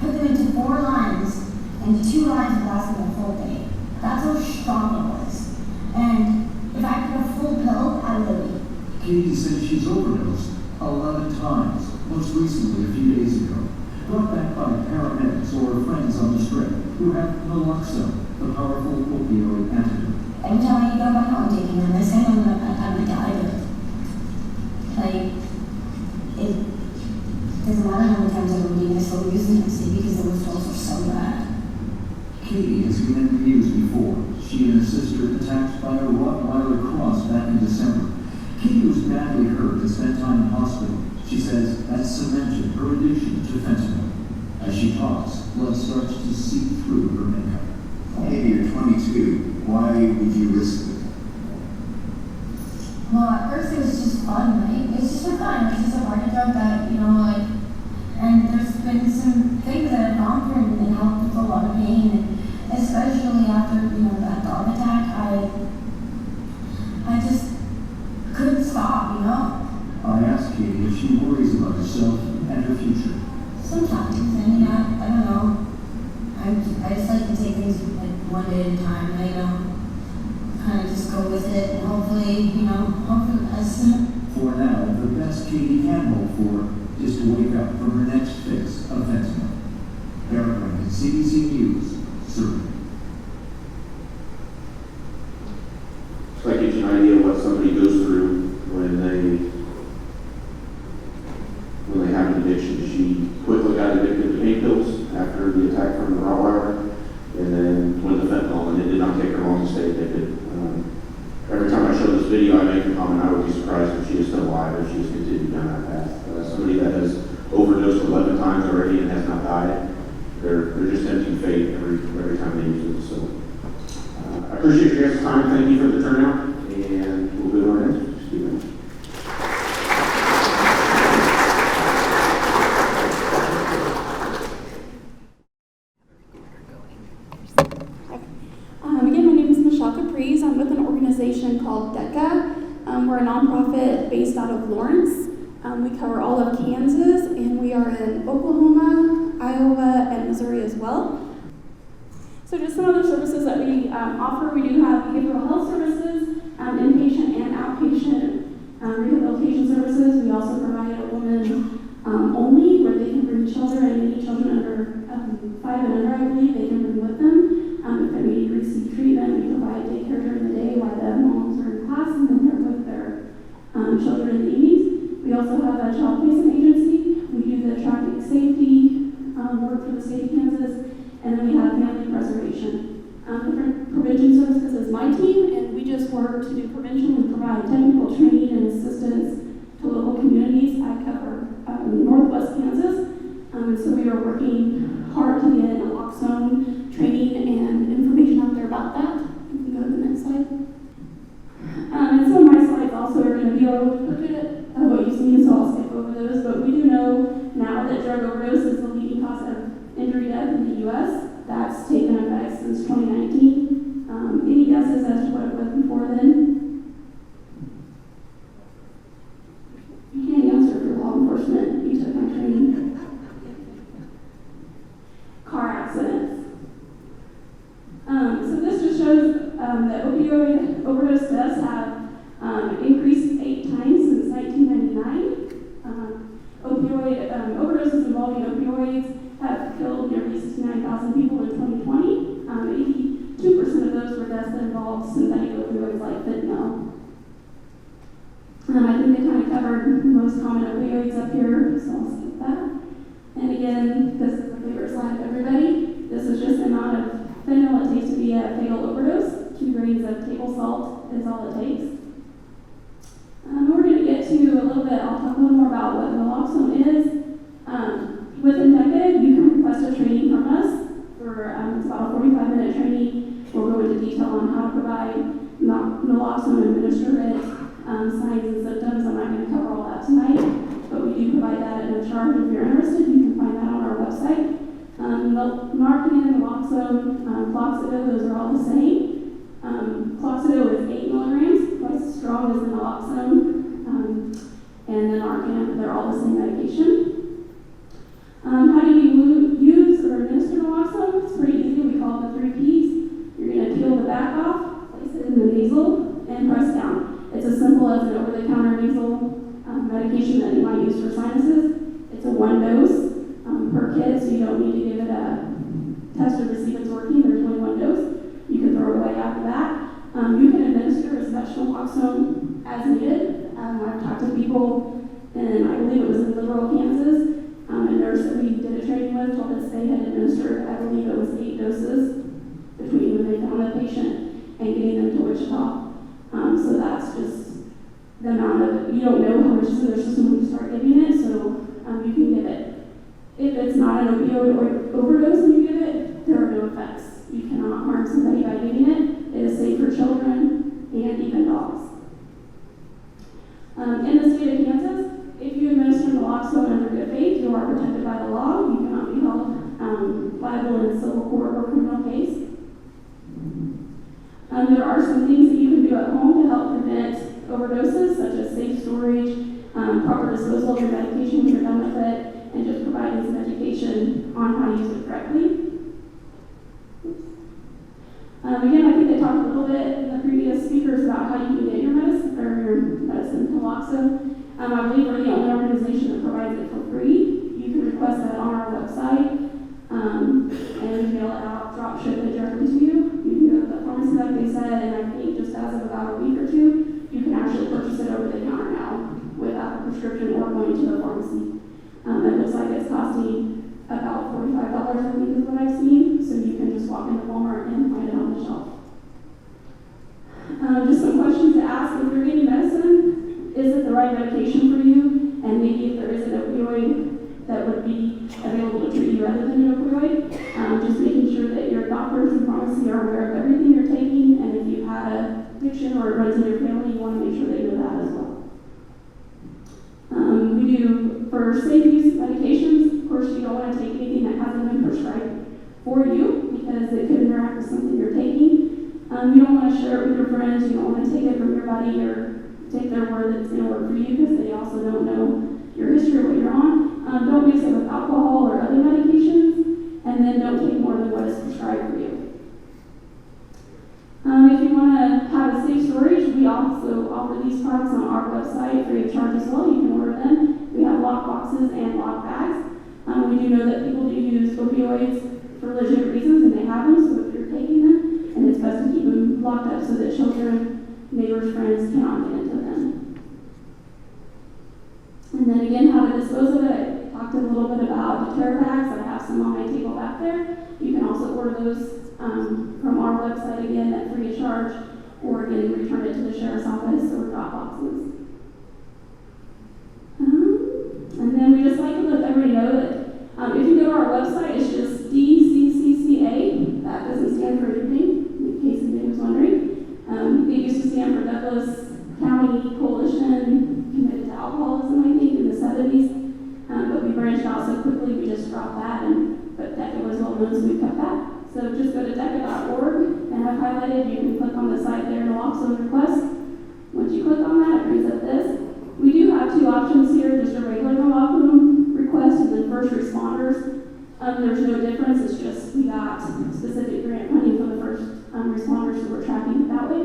put them into 4 lines, and 2 lines would last me a full day. That's how strong it was. And if I took a full pill, I would leave. Katie said she's overdosed 11 times, most recently a few days ago. Brought back by paramedics or friends on the strip who have naloxone, the powerful opioid antidote. Every time I go back home taking them, they say I'm gonna die of it. It doesn't matter how many times I read, I still use them because the withdrawals are so bad. Katie has been in the news before. She and her sister attacked by a Rottweiler cross back in December. Katie was badly hurt and spent time in hospital. She says that cemented her addiction to fentanyl. As she talks, blood starts to seep through her makeup. Maybe you're 22. Why would you risk it? Well, at first it was just fun, right? It was just for fun. It was just a party drug that, and there's been some things that I've gone through and helped with a lot of pain, and especially after, that dog attack, I just couldn't stop, I asked Katie if she worries about herself and her future. Sometimes, I don't know. I just like to take things one day at a time, kind of just go with it, and hopefully as For now, the best Katie can hope for is to wake up from her next fix of fentanyl. Eric Rankin, CBC News, Surrey. So that gives you an idea of what somebody goes through when they have an addiction. She quickly got addicted to pain pills after the attack from the Rottweiler, and then went to fentanyl, and it did not take her long to stay addicted. Every time I show this video, I make a comment, I would be surprised if she is still alive, if she has continued down that path. Somebody that has overdosed 11 times already and has not died, they're just tempting fate every time they use it. So I appreciate your guys' time. Thank you for the turnout, and we'll go to our next speaker. Again, my name is Michelle Caprice. I'm with an organization organization called DECA. We're a nonprofit based out of Lawrence. We cover all of Kansas, and we are in Oklahoma, Iowa, and Missouri as well. So just some other services that we offer, we do have behavioral health services, inpatient and outpatient rehabilitation services. We also provide a woman only, where they can bring children, and any children under 5 and under, I believe, they can bring with them. If they need to receive treatment, we provide daycare during the day while the moms are in class, and then they're with their children in the evenings. We also have a child placement agency. We do the traffic safety work for the state of Kansas, and then we have family preservation. Different prevention services is my team, and we just work to do prevention. We provide technical training and assistance to local communities. I cover Northwest Kansas, so we are working hard to get naloxone training and information out there about that. You can go to the next slide. And some of my slides also are going to be a little duplicate of what you've seen, so I'll skip over those. But we do know now that drug overdose is the leading cause of injury death in the U.S. That's taken effect since 2019. Any guesses as to what it was before then? You can't answer for law enforcement. You took my training. Car accidents. So this just shows that opioid overdose deaths have increased 8 times since 1999. Opioid overdoses involving opioids have killed nearly 69,000 people in 2020. 82% of those were deaths that involved synthetic opioids like fentanyl. I think they kind of covered the most common opioids up here, so I'll skip that. And again, this is the favorite slide of everybody. This is just the amount of fentanyl it takes to be a fatal overdose. 2 grains of table salt is all it takes. We're going to get to a little bit, I'll talk a little more about what naloxone is. Within DECA, you can request a training from us for it's about a 45-minute training. We'll go into detail on how to provide naloxone and administer it, signs and symptoms. I'm not going to cover all that tonight, but we do provide that at no charge. If you're interested, you can find that on our website. Narcan, naloxone, Cloxidil, those are all the same. Cloxidil is 8 milligrams, twice as strong as the naloxone, and the Narcan, they're all the same medication. How do you use or administer naloxone? It's pretty easy. We call it the 3 Ps. You're going to peel the back off, place it in the nasal, and press down. It's as simple as an over-the-counter nasal medication that you might use for sinuses. It's a 1 dose per kit, so you don't need to give it a test to see if it's working. There's only 1 dose. You can throw it away after that. You can administer as much naloxone as needed. I've talked to people, and I believe it was in Liberal, Kansas. A nurse that we did a training with told us they had administered, I believe it was 8 doses between when they found the patient and getting them to Wichita. So that's just the amount of, you don't know how much is in their system when you start giving it, so you can give it. If it's not an opioid or overdose when you give it, there are no effects. You cannot harm somebody by giving it. It is safe for children and even dogs. In the state of Kansas, if you administer naloxone under good faith, you are protected by the law. You cannot be held liable in a civil court or criminal case. There are some things that you can do at home to help prevent overdoses, such as safe storage, proper disposal of your medication when you're done with it, and just providing some education on how to use it correctly. Again, I think I talked a little bit in the previous speakers about how you can get your medicine, naloxone. I believe we're the only organization that provides it for free. You can request that on our website and mail it out, drop ship it directly to you. You can go to the pharmacy like they said, and I think just as of about a week or 2, you can actually purchase it over the counter now without a prescription or going to the pharmacy. It looks like it's costing about $45, I think is what I've seen, so you can just walk into Walmart and find it on the shelf. Just some questions to ask. If you're getting medicine, is it the right medication for you? And maybe if there is an opioid that would be available to treat you rather than an opioid, just making sure that your doctors and pharmacy are aware of everything you're taking, and if you've had an addiction or it runs in your family, you want to make sure they know that as well. We do, for safe use medications, of course you don't want to take anything that hasn't been prescribed for you because it could interact with something you're taking. You don't want to share it with your friends, you don't want to take it everybody or take their word that it's going to work for you, because they also don't know your history or what you're on. Don't mix it with alcohol or other medications, and then don't take more than what is prescribed for you. If you want to have a safe storage, we also offer these products on our website free of charge as well. You can order them. We have lock boxes and lock bags. We do know that people do use opioids for legitimate reasons, and they have them, so if you're taking them, and it's best to keep them locked up so that children, neighbors, friends cannot get into them. And then again, how to dispose of it. I talked a little bit about the tear bags. I have some on my table back there. You can also order those from our website again at free of charge, or again return it to the sheriff's office or drop boxes. And then we just like to let everybody know that if you go to our website, it's just DCCCA. That doesn't stand for anything, in case anybody was wondering. It used to stand for Douglas County Coalition Committed to Alcoholism, I think, in the 70s. But we branched out so quickly, we just dropped that, but DECA was well known, so we kept that. So just go to DECA.org, and I've highlighted, you can click on the site there, naloxone request. Once you click on that, it brings up this. We do have two options here, just a regular naloxone request and then first responders. There's no difference, it's just we got specific grant money for the first responders, so we're tracking it that way.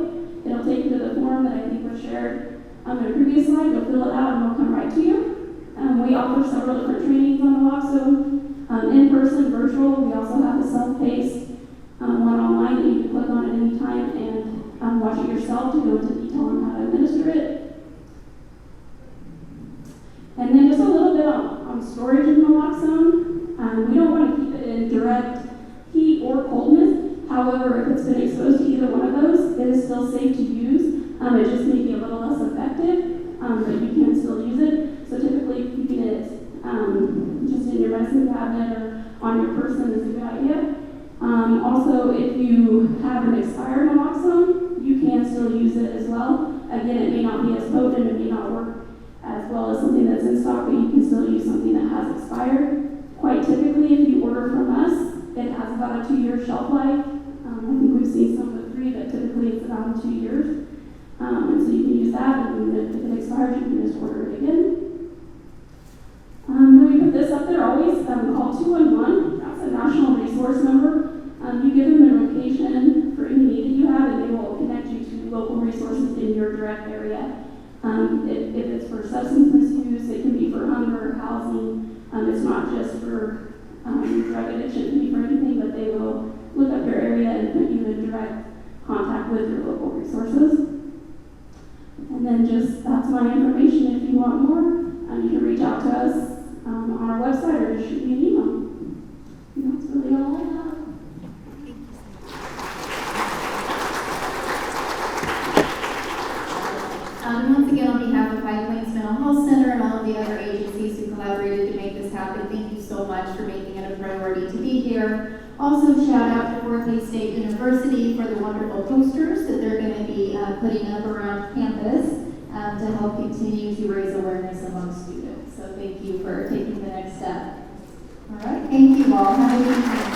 It'll take you to the form that I think was shared in a previous slide. You'll fill it out and it'll come right to you. We offer several different trainings on naloxone, in person, virtual. We also have a self-paced one online that you can click on at any time and watch it yourself to go into detail on how to administer it. And then just a little bit on storage of naloxone. We don't want to keep it in direct heat or coldness. However, if it's been exposed to either one of those, it is still safe to use. It just may be a little less effective, but you can still use it. So typically keeping it just in your medicine cabinet or on your person is a good idea. Also, if you have an expired naloxone, you can still use it as well. Again, it may not be as potent, it may not work as well as something that's in stock, but you can still use something that has expired. Quite typically, if you order from us, it has about a 2-year shelf life. I think we've seen some with 3, but typically it's about 2 years. And so you can use that, and if it expires, you can just order it again. Then we put this up there always, call 211. That's a national resource number. You give them a location for any need that you have, and they will connect you to local resources in your direct area. If it's for substance misuse, it can be for hunger, housing. It's not just for drug addiction, it can be for anything, but they will look up your area and put you in direct contact with your local resources. And then that's my information. If you want more, you can reach out to us on our website or just shoot me an email. And that's really all I have. Once again, on behalf of High Plains Mental Health Center and all of the other agencies who collaborated to make this happen, thank you so much for making it a priority to be here. Also, shout out to Fort Hays State University for the wonderful posters that they're going to be putting up around campus to help continue to raise awareness among students. So thank you for taking the next step. All right, thank you all. Have a good evening.